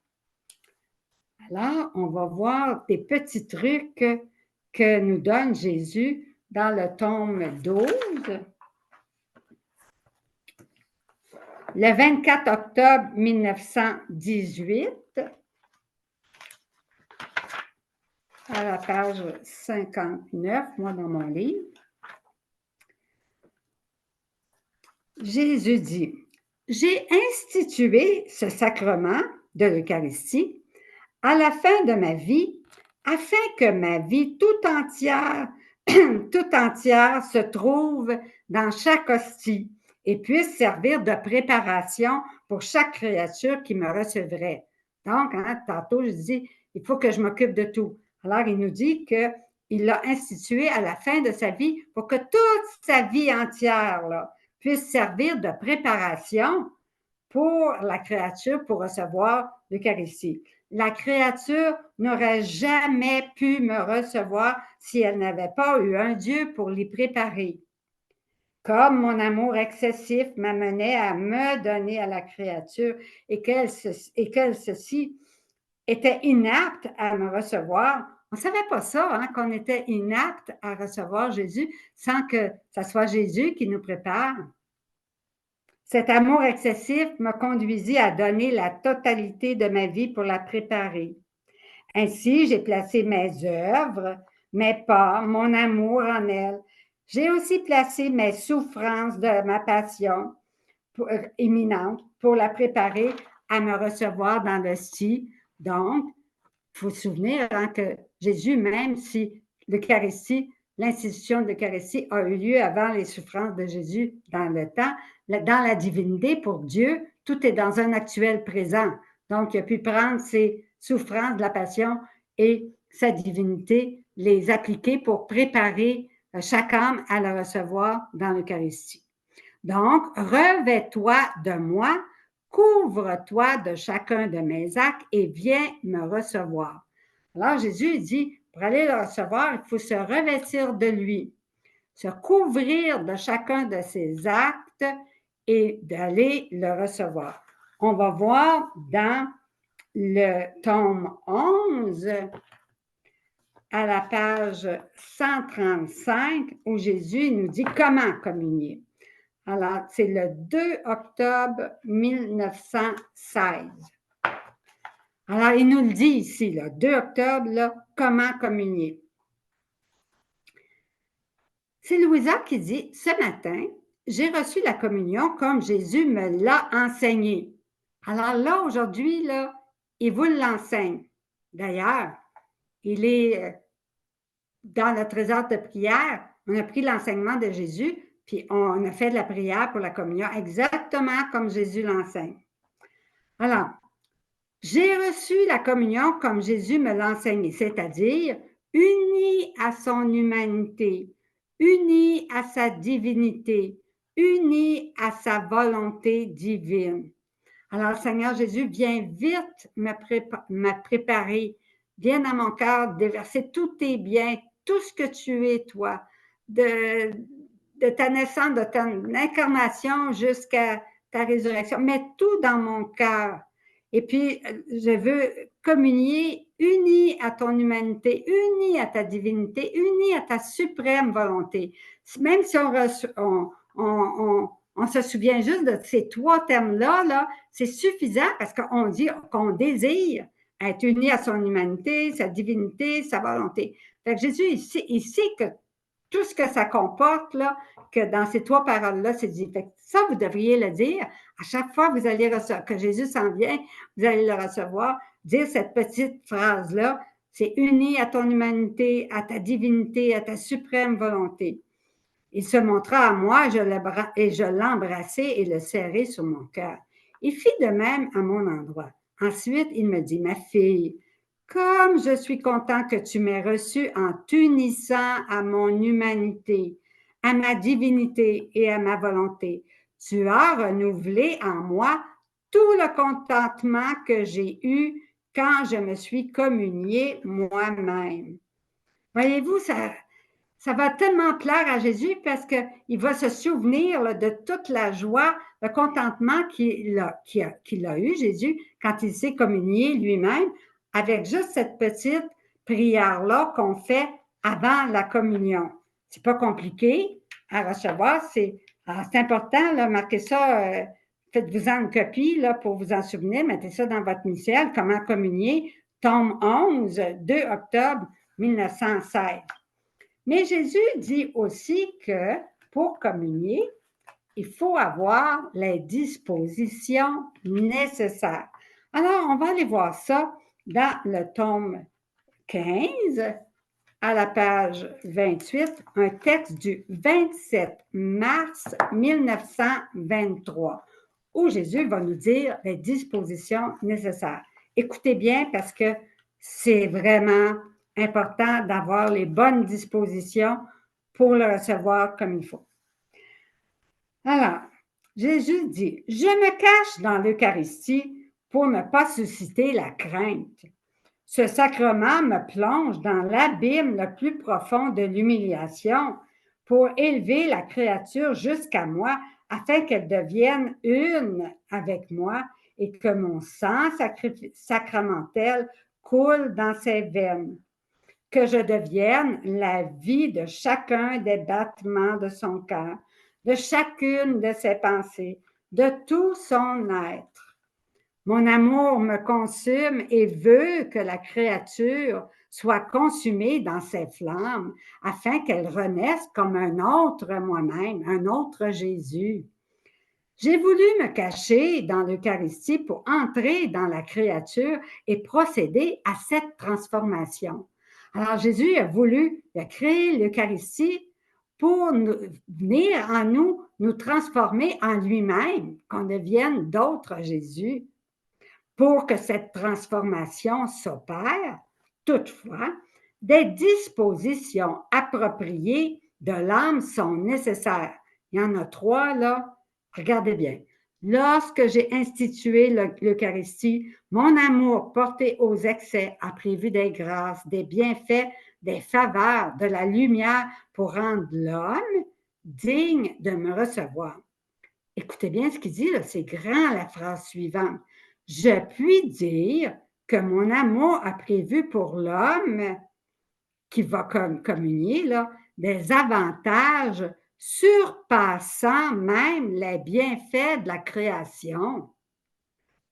Alors, on va voir des petits trucs que nous donne Jésus dans le tome 12. Le 24 octobre 1918, à la page 59, moi dans mon livre, Jésus dit, « J'ai institué ce sacrement de l'Eucharistie à la fin de ma vie, afin que ma vie tout entière se trouve dans chaque hostie et puisse servir de préparation pour chaque créature qui me recevrait. » Donc, tantôt, je dis, il faut que je m'occupe de tout. Alors, il nous dit qu'il l'a institué à la fin de sa vie pour que toute sa vie entière là, puisse servir de préparation pour la créature pour recevoir l'Eucharistie. La créature n'aurait jamais pu me recevoir si elle n'avait pas eu un Dieu pour l'y préparer. comme mon amour excessif m'amenait à me donner à la créature et qu'elle, ceci, était inapte à me recevoir. On ne savait pas ça, hein, qu'on était inapte à recevoir Jésus sans que ce soit Jésus qui nous prépare. Cet amour excessif me conduisit à donner la totalité de ma vie pour la préparer. Ainsi, j'ai placé mes œuvres, mes pas, mon amour en elle. J'ai aussi placé mes souffrances de ma passion imminente pour la préparer à me recevoir dans l'hostie. Donc, il faut se souvenir hein, que Jésus, même si l'Eucharistie, l'institution de l'Eucharistie a eu lieu avant les souffrances de Jésus dans le temps, dans la divinité, pour Dieu, tout est dans un actuel présent. Donc, il a pu prendre ses souffrances de la passion et sa divinité, les appliquer pour préparer chaque âme à le recevoir dans l'Eucharistie. Donc, revêt-toi de moi, couvre-toi de chacun de mes actes et viens me recevoir. Alors, Jésus dit, pour aller le recevoir, il faut se revêtir de lui, se couvrir de chacun de ses actes et d'aller le recevoir. On va voir dans le tome 11, à la page 135, où Jésus nous dit comment communier. Alors, c'est le 2 octobre 1916. Alors, il nous le dit ici, le 2 octobre, là, comment communier. C'est Louisa qui dit, ce matin, j'ai reçu la communion comme Jésus me l'a enseigné. Alors là, aujourd'hui, là, il vous l'enseigne. D'ailleurs, il est dans le trésor de prière, on a pris l'enseignement de Jésus, puis on a fait de la prière pour la communion exactement comme Jésus l'enseigne. Alors, j'ai reçu la communion comme Jésus me l'a enseigné, c'est-à-dire uni à son humanité, uni à sa divinité, uni à sa volonté divine. Alors, Seigneur Jésus, viens vite me préparer, viens dans mon cœur déverser tous tes biens, tout ce que tu es, toi, de ta naissance, de ton incarnation jusqu'à ta résurrection. Mets tout dans mon cœur. Et puis, je veux communier uni à ton humanité, uni à ta divinité, uni à ta suprême volonté. Même si on se souvient juste de ces trois termes-là, là, c'est suffisant parce qu'on dit qu'on désire être uni à son humanité, sa divinité, sa volonté. Fait que Jésus, il sait que tout ce que ça comporte, là, que dans ces trois paroles-là, c'est dit. Fait que ça, vous devriez le dire. À chaque fois que vous allez recevoir, que Jésus s'en vient, vous allez le recevoir, dire cette petite phrase-là, c'est uni à ton humanité, à ta divinité, à ta suprême volonté. Il se montra à moi et je l'embrassai et le serrai sur mon cœur. Il fit de même à mon endroit. Ensuite, il me dit, ma fille, comme je suis content que tu m'aies reçue en t'unissant à mon humanité, à ma divinité et à ma volonté, tu as renouvelé en moi tout le contentement que j'ai eu quand je me suis communiée moi-même. Voyez-vous, ça va tellement plaire à Jésus parce qu'il va se souvenir là, de toute la joie, le contentement qu'il a eu, Jésus, quand il s'est communié lui-même, avec juste cette petite prière-là qu'on fait avant la communion. C'est pas compliqué à recevoir, c'est important, là, marquez ça, faites-vous-en une copie là, pour vous en souvenir, mettez ça dans votre missel, comment communier, tome 11, 2 octobre 1916. Mais Jésus dit aussi que pour communier, il faut avoir les dispositions nécessaires. Alors, on va aller voir ça dans le tome 15, à la page 28, un texte du 27 mars 1923, où Jésus va nous dire les dispositions nécessaires. Écoutez bien parce que c'est vraiment important d'avoir les bonnes dispositions pour le recevoir comme il faut. Alors, Jésus dit, je me cache dans l'Eucharistie pour ne pas susciter la crainte. Ce sacrement me plonge dans l'abîme le plus profond de l'humiliation pour élever la créature jusqu'à moi, afin qu'elle devienne une avec moi et que mon sang sacramentel coule dans ses veines, que je devienne la vie de chacun des battements de son cœur, de chacune de ses pensées, de tout son être. Mon amour me consume et veut que la créature soit consumée dans ses flammes afin qu'elle renaisse comme un autre moi-même, un autre Jésus. J'ai voulu me cacher dans l'Eucharistie pour entrer dans la créature et procéder à cette transformation. Alors Jésus a voulu, il a créé l'Eucharistie pour venir en nous, nous transformer en lui-même, qu'on devienne d'autres Jésus. Pour que cette transformation s'opère, toutefois, des dispositions appropriées de l'âme sont nécessaires. Il y en a 3, là. Regardez bien. Lorsque j'ai institué l'Eucharistie, mon amour porté aux excès a prévu des grâces, des bienfaits, des faveurs, de la lumière pour rendre l'homme digne de me recevoir. Écoutez bien ce qu'il dit, là, c'est grand la phrase suivante. Je puis dire que mon amour a prévu pour l'homme qui va communier là, des avantages surpassant même les bienfaits de la création.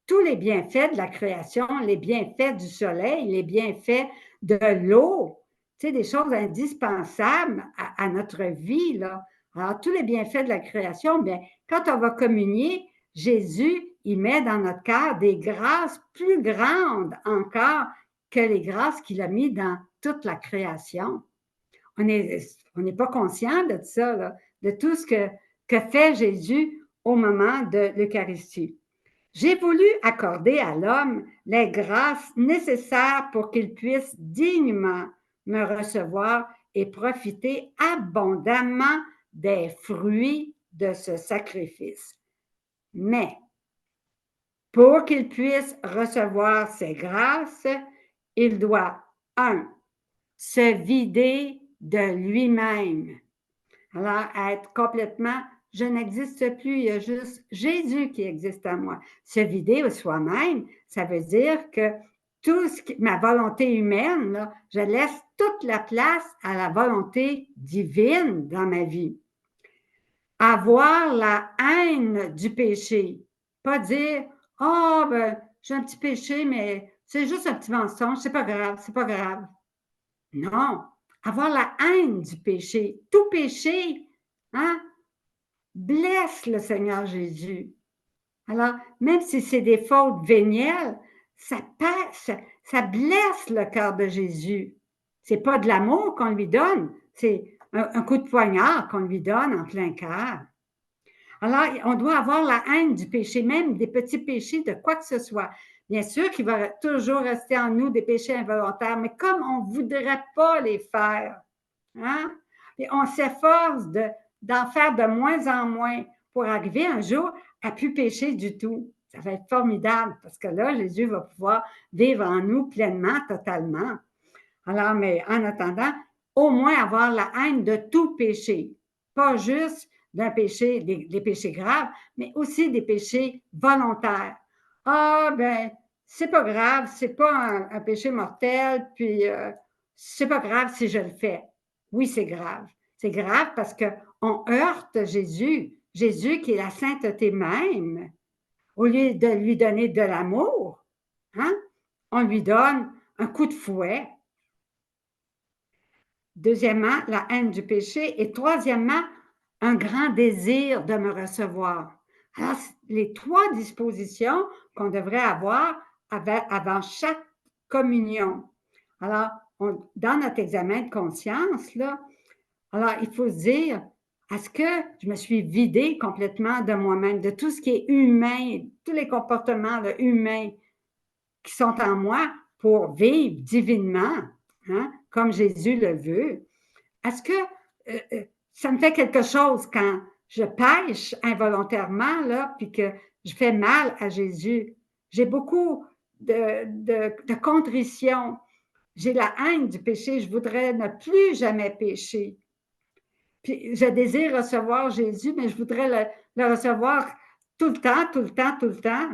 Tous les bienfaits de la création, les bienfaits du soleil, les bienfaits de l'eau, tu sais, des choses indispensables à notre vie, là. Alors, tous les bienfaits de la création, bien, quand on va communier, Jésus, il met dans notre cœur des grâces plus grandes encore que les grâces qu'il a mis dans toute la création. On n'est pas conscient de ça, là, de tout ce que fait Jésus au moment de l'Eucharistie. J'ai voulu accorder à l'homme les grâces nécessaires pour qu'il puisse dignement me recevoir et profiter abondamment des fruits de ce sacrifice. Mais pour qu'il puisse recevoir ces grâces, il doit, 1, se vider de lui-même. Alors, être complètement, je n'existe plus, il y a juste Jésus qui existe en moi. Se vider de soi-même, ça veut dire que tout ce qui, ma volonté humaine, là, je laisse toute la place à la volonté divine dans ma vie. Avoir la haine du péché. Pas dire, oh, ben, j'ai un petit péché, mais c'est juste un petit mensonge, c'est pas grave, c'est pas grave. Non, avoir la haine du péché. Tout péché, hein, blesse le Seigneur Jésus. Alors, même si c'est des fautes vénielles, ça blesse le cœur de Jésus. C'est pas de l'amour qu'on lui donne, c'est un coup de poignard qu'on lui donne en plein cœur. Alors, on doit avoir la haine du péché, même des petits péchés, de quoi que ce soit. Bien sûr qu'il va toujours rester en nous des péchés involontaires, mais comme on ne voudrait pas les faire, hein? Et on s'efforce d'en faire de moins en moins pour arriver un jour à ne plus pécher du tout. Ça va être formidable parce que là, Jésus va pouvoir vivre en nous pleinement, totalement. Alors, mais en attendant, au moins avoir la haine de tout péché, pas juste d'un péché, des péchés graves, mais aussi des péchés volontaires. Ah, ben, c'est pas grave, c'est pas un péché mortel, puis c'est pas grave si je le fais. Oui, c'est grave. C'est grave parce qu'on heurte Jésus, Jésus qui est la sainteté même. Au lieu de lui donner de l'amour, hein, on lui donne un coup de fouet. Deuxièmement, la haine du péché. Et troisièmement, un grand désir de me recevoir. Alors, les 3 dispositions qu'on devrait avoir avant chaque communion. Alors, dans notre examen de conscience, là, alors il faut se dire, est-ce que je me suis vidée complètement de moi-même, de tout ce qui est humain, tous les comportements là, humains qui sont en moi pour vivre divinement, hein, comme Jésus le veut? Est-ce que ça me fait quelque chose quand je pêche involontairement, là, puis que je fais mal à Jésus? J'ai beaucoup de contrition. J'ai la haine du péché. Je voudrais ne plus jamais pécher. Puis je désire recevoir Jésus, mais je voudrais le recevoir tout le temps, tout le temps, tout le temps.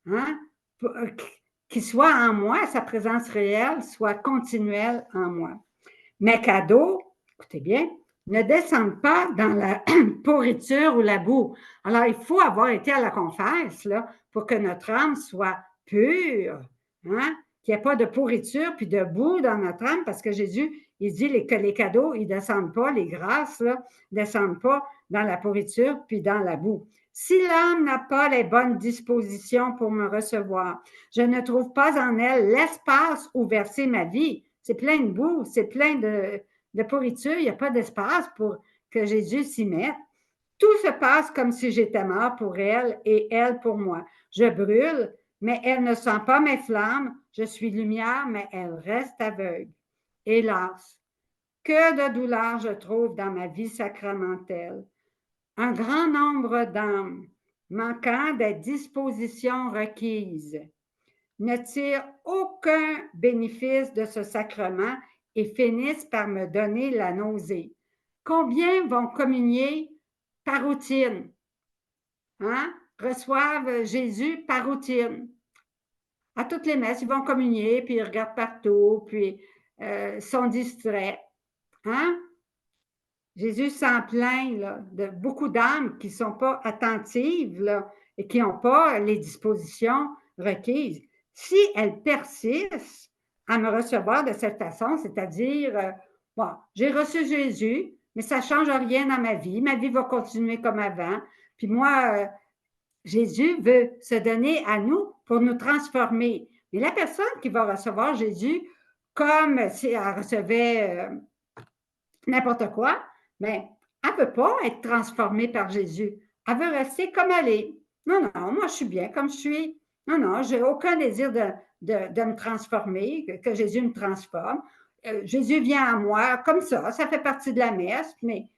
Hein? Qu'il soit en moi, sa présence réelle soit continuelle en moi. Mes cadeaux, écoutez bien, ne descendent pas dans la pourriture ou la boue. Alors, il faut avoir été à la confesse là, pour que notre âme soit pure, hein? Qu'il n'y ait pas de pourriture puis de boue dans notre âme, parce que Jésus, il dit que les cadeaux, ils ne descendent pas, les grâces, là, ne descendent pas dans la pourriture puis dans la boue. Si l'âme n'a pas les bonnes dispositions pour me recevoir, je ne trouve pas en elle l'espace où verser ma vie. C'est plein de boue, c'est plein de pourriture, il n'y a pas d'espace pour que Jésus s'y mette. Tout se passe comme si j'étais mort pour elle et elle pour moi. Je brûle, mais elle ne sent pas mes flammes. Je suis lumière, mais elle reste aveugle. Hélas, que de douleurs je trouve dans ma vie sacramentelle. Un grand nombre d'âmes manquant des dispositions requises ne tirent aucun bénéfice de ce sacrement et finissent par me donner la nausée. Combien vont communier par routine? Hein? Reçoivent Jésus par routine. À toutes les messes, ils vont communier, puis ils regardent partout, puis sont distraits. Hein? Jésus s'en plaint là, de beaucoup d'âmes qui ne sont pas attentives là, et qui n'ont pas les dispositions requises. Si elles persistent à me recevoir de cette façon, c'est-à-dire, bon, j'ai reçu Jésus, mais ça ne change rien dans ma vie va continuer comme avant, puis moi, Jésus veut se donner à nous pour nous transformer. Mais la personne qui va recevoir Jésus comme si elle recevait n'importe quoi, mais elle ne veut pas être transformée par Jésus. Elle veut rester comme elle est. Non, non, moi, je suis bien comme je suis. Non, non, je n'ai aucun désir de me transformer, que Jésus me transforme. Jésus vient à moi comme ça fait partie de la messe, mais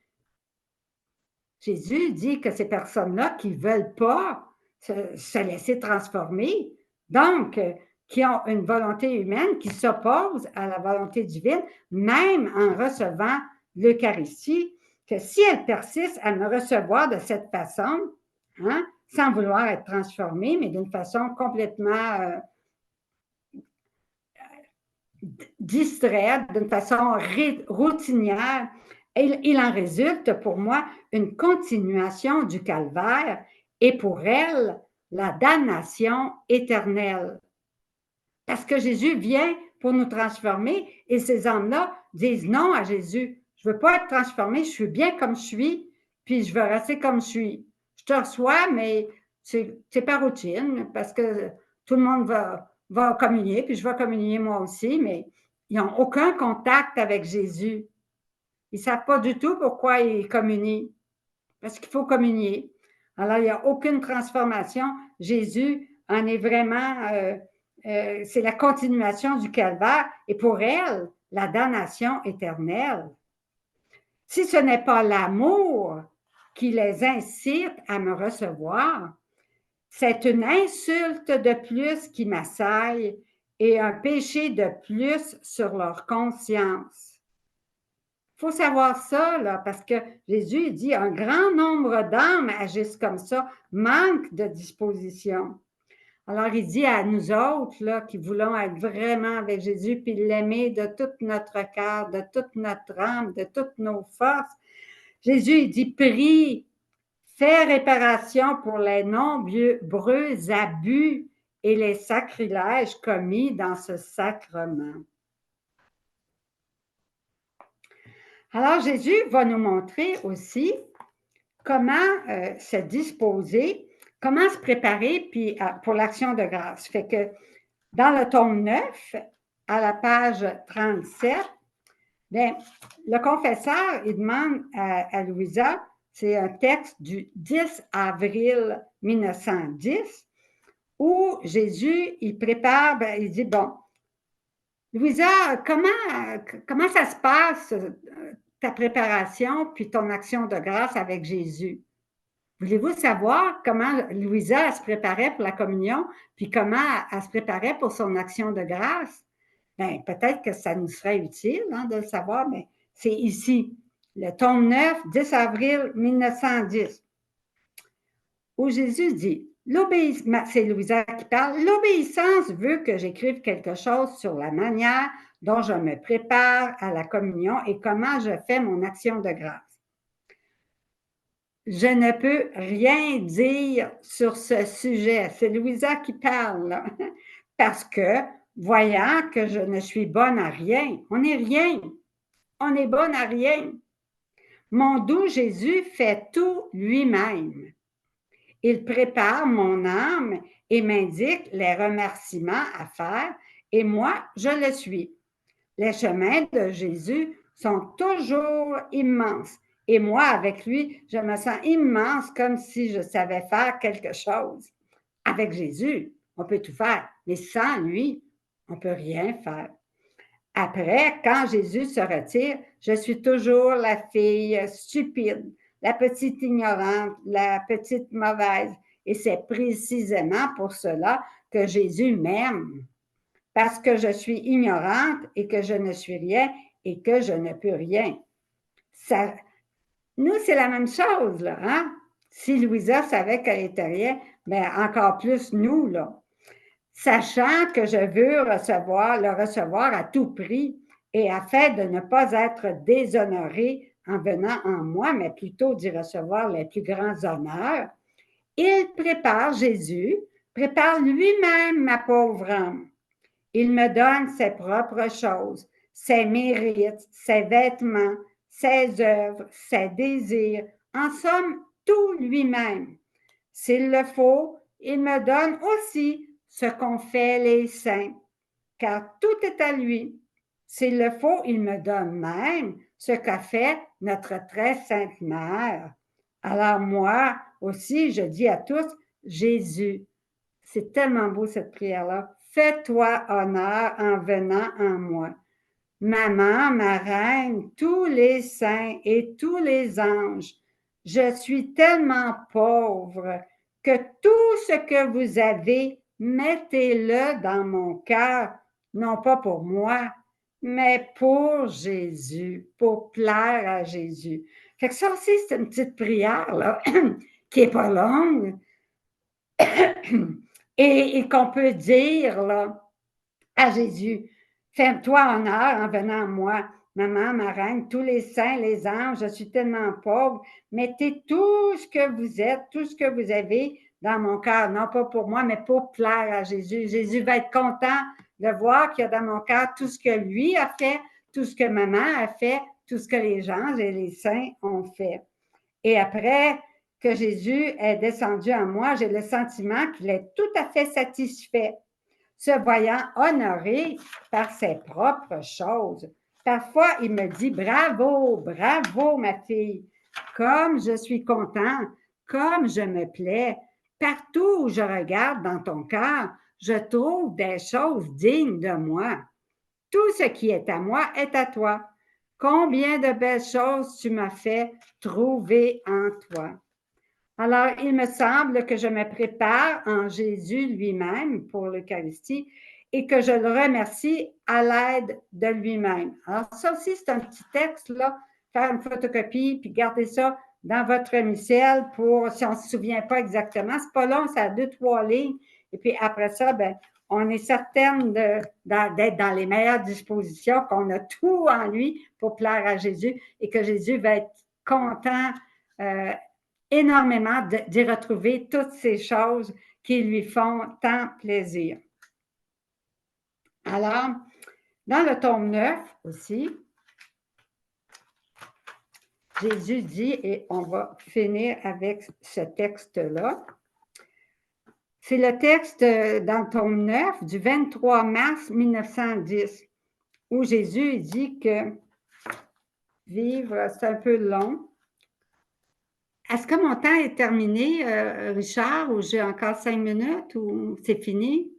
Jésus dit que ces personnes-là qui ne veulent pas se laisser transformer, donc qui ont une volonté humaine qui s'oppose à la volonté divine, même en recevant l'Eucharistie, que si elles persistent à me recevoir de cette façon, hein, sans vouloir être transformées, mais d'une façon complètement distraite, d'une façon routinière, il en résulte pour moi une continuation du calvaire et pour elle, la damnation éternelle. Parce que Jésus vient pour nous transformer et ces âmes-là disent non à Jésus. Je ne veux pas être transformée, je suis bien comme je suis, puis je veux rester comme je suis. Je te reçois, mais c'est par routine, parce que tout le monde va communier, puis je vais communier moi aussi, mais ils n'ont aucun contact avec Jésus. Ils ne savent pas du tout pourquoi ils communient, parce qu'il faut communier. Alors, il n'y a aucune transformation. Jésus en est vraiment, c'est la continuation du calvaire, et pour elle, la damnation éternelle. Si ce n'est pas l'amour qui les incite à me recevoir, c'est une insulte de plus qui m'assaille et un péché de plus sur leur conscience. Il faut savoir ça, là, parce que Jésus dit un grand nombre d'âmes agissent comme ça, manquent de disposition. Alors, il dit à nous autres, là, qui voulons être vraiment avec Jésus, puis l'aimer de tout notre cœur, de toute notre âme, de toutes nos forces. Jésus, il dit, prie, fais réparation pour les nombreux abus et les sacrilèges commis dans ce sacrement. Alors, Jésus va nous montrer aussi comment se disposer, comment se préparer puis, pour l'action de grâce. Fait que dans le tome 9, à la page 37, bien, le confesseur, il demande à Louisa, c'est un texte du 10 avril 1910, où Jésus, il prépare, bien, il dit, bon, Louisa, comment ça se passe, ta préparation puis ton action de grâce avec Jésus? Voulez-vous savoir comment Louisa se préparait pour la communion puis comment elle se préparait pour son action de grâce? Bien, peut-être que ça nous serait utile de le savoir, mais c'est ici. le tome 9, 10 avril 1910, où Jésus dit, c'est Louisa qui parle, l'obéissance veut que j'écrive quelque chose sur la manière dont je me prépare à la communion et comment je fais mon action de grâce. Je ne peux rien dire sur ce sujet. C'est Louisa qui parle, là. Parce que, voyant que je ne suis bonne à rien, on n'est rien, on est bonne à rien. Mon doux Jésus fait tout lui-même. Il prépare mon âme et m'indique les remerciements à faire, et moi, je le suis. Les chemins de Jésus sont toujours immenses. Et moi, avec lui, je me sens immense comme si je savais faire quelque chose. Avec Jésus, on peut tout faire, mais sans lui, on ne peut rien faire. Après, quand Jésus se retire, je suis toujours la fille stupide, la petite ignorante, la petite mauvaise. Et c'est précisément pour cela que Jésus m'aime. Parce que je suis ignorante et que je ne suis rien et que je ne peux rien. Ça, nous, c'est la même chose, là, hein? Si Louisa savait qu'elle était rien, bien encore plus nous, là. Sachant que je veux le recevoir à tout prix et afin de ne pas être déshonoré en venant en moi, mais plutôt d'y recevoir les plus grands honneurs, Jésus prépare lui-même ma pauvre âme. Il me donne ses propres choses, ses mérites, ses vêtements, ses œuvres, ses désirs, en somme, tout lui-même. S'il le faut, il me donne aussi ce qu'ont fait les saints, car tout est à lui. S'il le faut, il me donne même ce qu'a fait notre très sainte mère. Alors moi aussi, je dis à tous, Jésus, c'est tellement beau cette prière-là, fais-toi honneur en venant en moi. Maman, ma reine, tous les saints et tous les anges, je suis tellement pauvre que tout ce que vous avez, mettez-le dans mon cœur, non pas pour moi, mais pour Jésus, pour plaire à Jésus. Fait que ça aussi, c'est une petite prière là, qui n'est pas longue et qu'on peut dire là, à Jésus. Fais-toi honneur en venant à moi. Maman, ma reine, tous les saints, les anges, je suis tellement pauvre. Mettez tout ce que vous êtes, tout ce que vous avez dans mon cœur, non pas pour moi, mais pour plaire à Jésus. Jésus va être content de voir qu'il y a dans mon cœur tout ce que lui a fait, tout ce que maman a fait, tout ce que les anges et les saints ont fait. Et après que Jésus est descendu en moi, j'ai le sentiment qu'il est tout à fait satisfait, se voyant honoré par ses propres choses. Parfois, il me dit, bravo, bravo, ma fille, comme je suis content, comme je me plais. Partout où je regarde dans ton cœur, je trouve des choses dignes de moi. Tout ce qui est à moi est à toi. Combien de belles choses tu m'as fait trouver en toi. Alors, il me semble que je me prépare en Jésus lui-même pour l'Eucharistie et que je le remercie à l'aide de lui-même. Alors, ça aussi, c'est un petit texte, là, faire une photocopie, puis garder ça dans votre missel pour, si on ne se souvient pas exactement, c'est pas long, ça a 2-3 lignes, et puis après ça, ben, on est certaine d'être dans les meilleures dispositions, qu'on a tout en lui pour plaire à Jésus et que Jésus va être content énormément d'y retrouver toutes ces choses qui lui font tant plaisir. Alors, dans le tome 9 aussi, Jésus dit, et on va finir avec ce texte-là, c'est le texte dans le tome 9 du 23 mars 1910, où Jésus dit que vivre, c'est un peu long. Est-ce que mon temps est terminé, Richard, ou j'ai encore 5 minutes, ou c'est fini?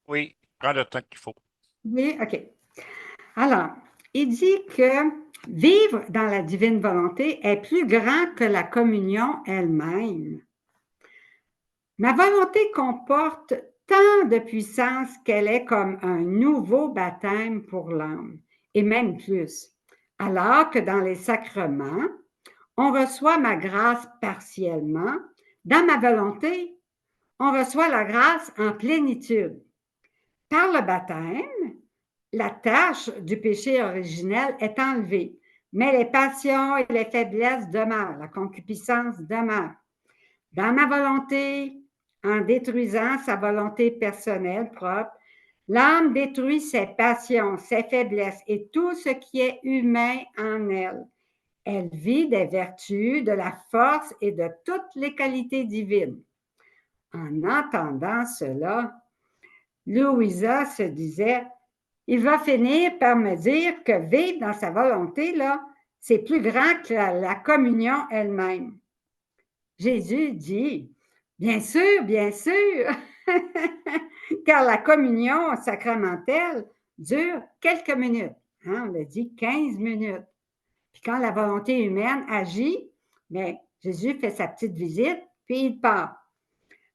Oui, prends le temps qu'il faut. Oui, OK. Alors, il dit que vivre dans la divine volonté est plus grand que la communion elle-même. Ma volonté comporte tant de puissance qu'elle est comme un nouveau baptême pour l'âme et même plus. Alors que dans les sacrements, on reçoit ma grâce partiellement. Dans ma volonté, on reçoit la grâce en plénitude. Par le baptême, la tâche du péché originel est enlevée, mais les passions et les faiblesses demeurent, la concupiscence demeure. Dans ma volonté, en détruisant sa volonté personnelle propre, l'âme détruit ses passions, ses faiblesses et tout ce qui est humain en elle. Elle vit des vertus, de la force et de toutes les qualités divines. En entendant cela, Louisa se disait, il va finir par me dire que vivre dans sa volonté, là, c'est plus grand que la communion elle-même. Jésus dit, bien sûr, car la communion sacramentelle dure quelques minutes. Hein, on l'a dit 15 minutes. Puis quand la volonté humaine agit, bien, Jésus fait sa petite visite, puis il part.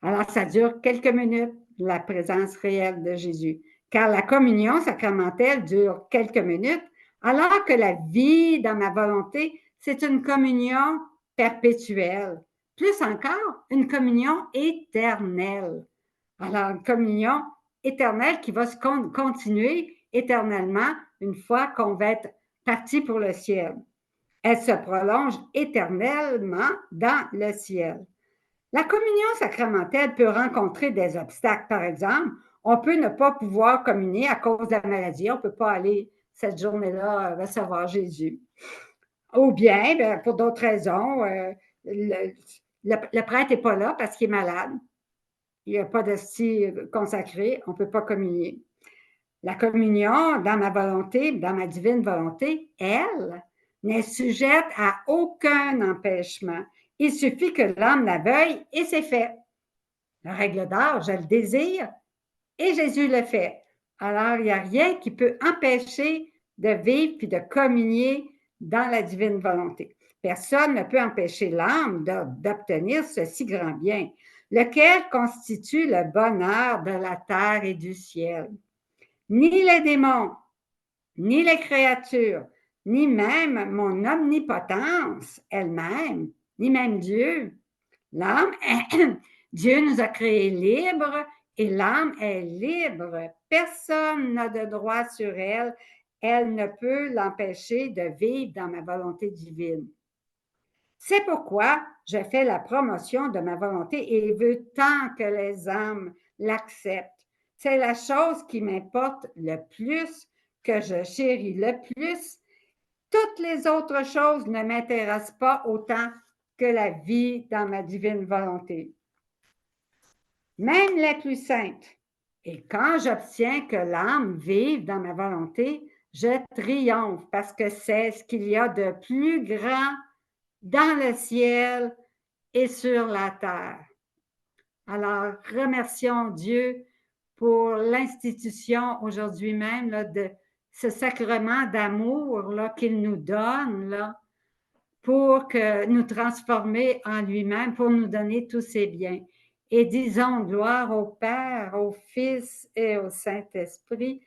Alors, ça dure quelques minutes, la présence réelle de Jésus. Car la communion sacramentelle dure quelques minutes, alors que la vie dans ma volonté, c'est une communion perpétuelle. Plus encore, une communion éternelle. Alors, une communion éternelle qui va se continuer éternellement une fois qu'on va être parti pour le ciel. Elle se prolonge éternellement dans le ciel. La communion sacramentelle peut rencontrer des obstacles. Par exemple, on peut ne pas pouvoir communier à cause de la maladie. On ne peut pas aller cette journée-là recevoir Jésus. Ou bien, bien pour d'autres raisons, le prêtre n'est pas là parce qu'il est malade. Il n'y a pas d'hostie consacrée. On ne peut pas communier. La communion, dans ma volonté, dans ma divine volonté, elle n'est sujette à aucun empêchement. Il suffit que l'âme la veuille et c'est fait. La règle d'or, je le désire et Jésus le fait. Alors, il n'y a rien qui peut empêcher de vivre puis de communier dans la divine volonté. Personne ne peut empêcher l'âme d'obtenir ce si grand bien, lequel constitue le bonheur de la terre et du ciel. Ni les démons, ni les créatures, ni même mon omnipotence elle-même, ni même Dieu. L'âme, Dieu nous a créés libres et l'âme est libre. Personne n'a de droit sur elle. Elle ne peut l'empêcher de vivre dans ma volonté divine. C'est pourquoi je fais la promotion de ma volonté et veux tant que les âmes l'acceptent. C'est la chose qui m'importe le plus, que je chéris le plus. Toutes les autres choses ne m'intéressent pas autant que la vie dans ma divine volonté. Même les plus saintes. Et quand j'obtiens que l'âme vive dans ma volonté, je triomphe parce que c'est ce qu'il y a de plus grand dans le ciel et sur la terre. Alors, remercions Dieu pour l'institution aujourd'hui même là, de ce sacrement d'amour qu'il nous donne là, pour que nous transformer en lui-même, pour nous donner tous ses biens. Et disons gloire au Père, au Fils et au Saint-Esprit,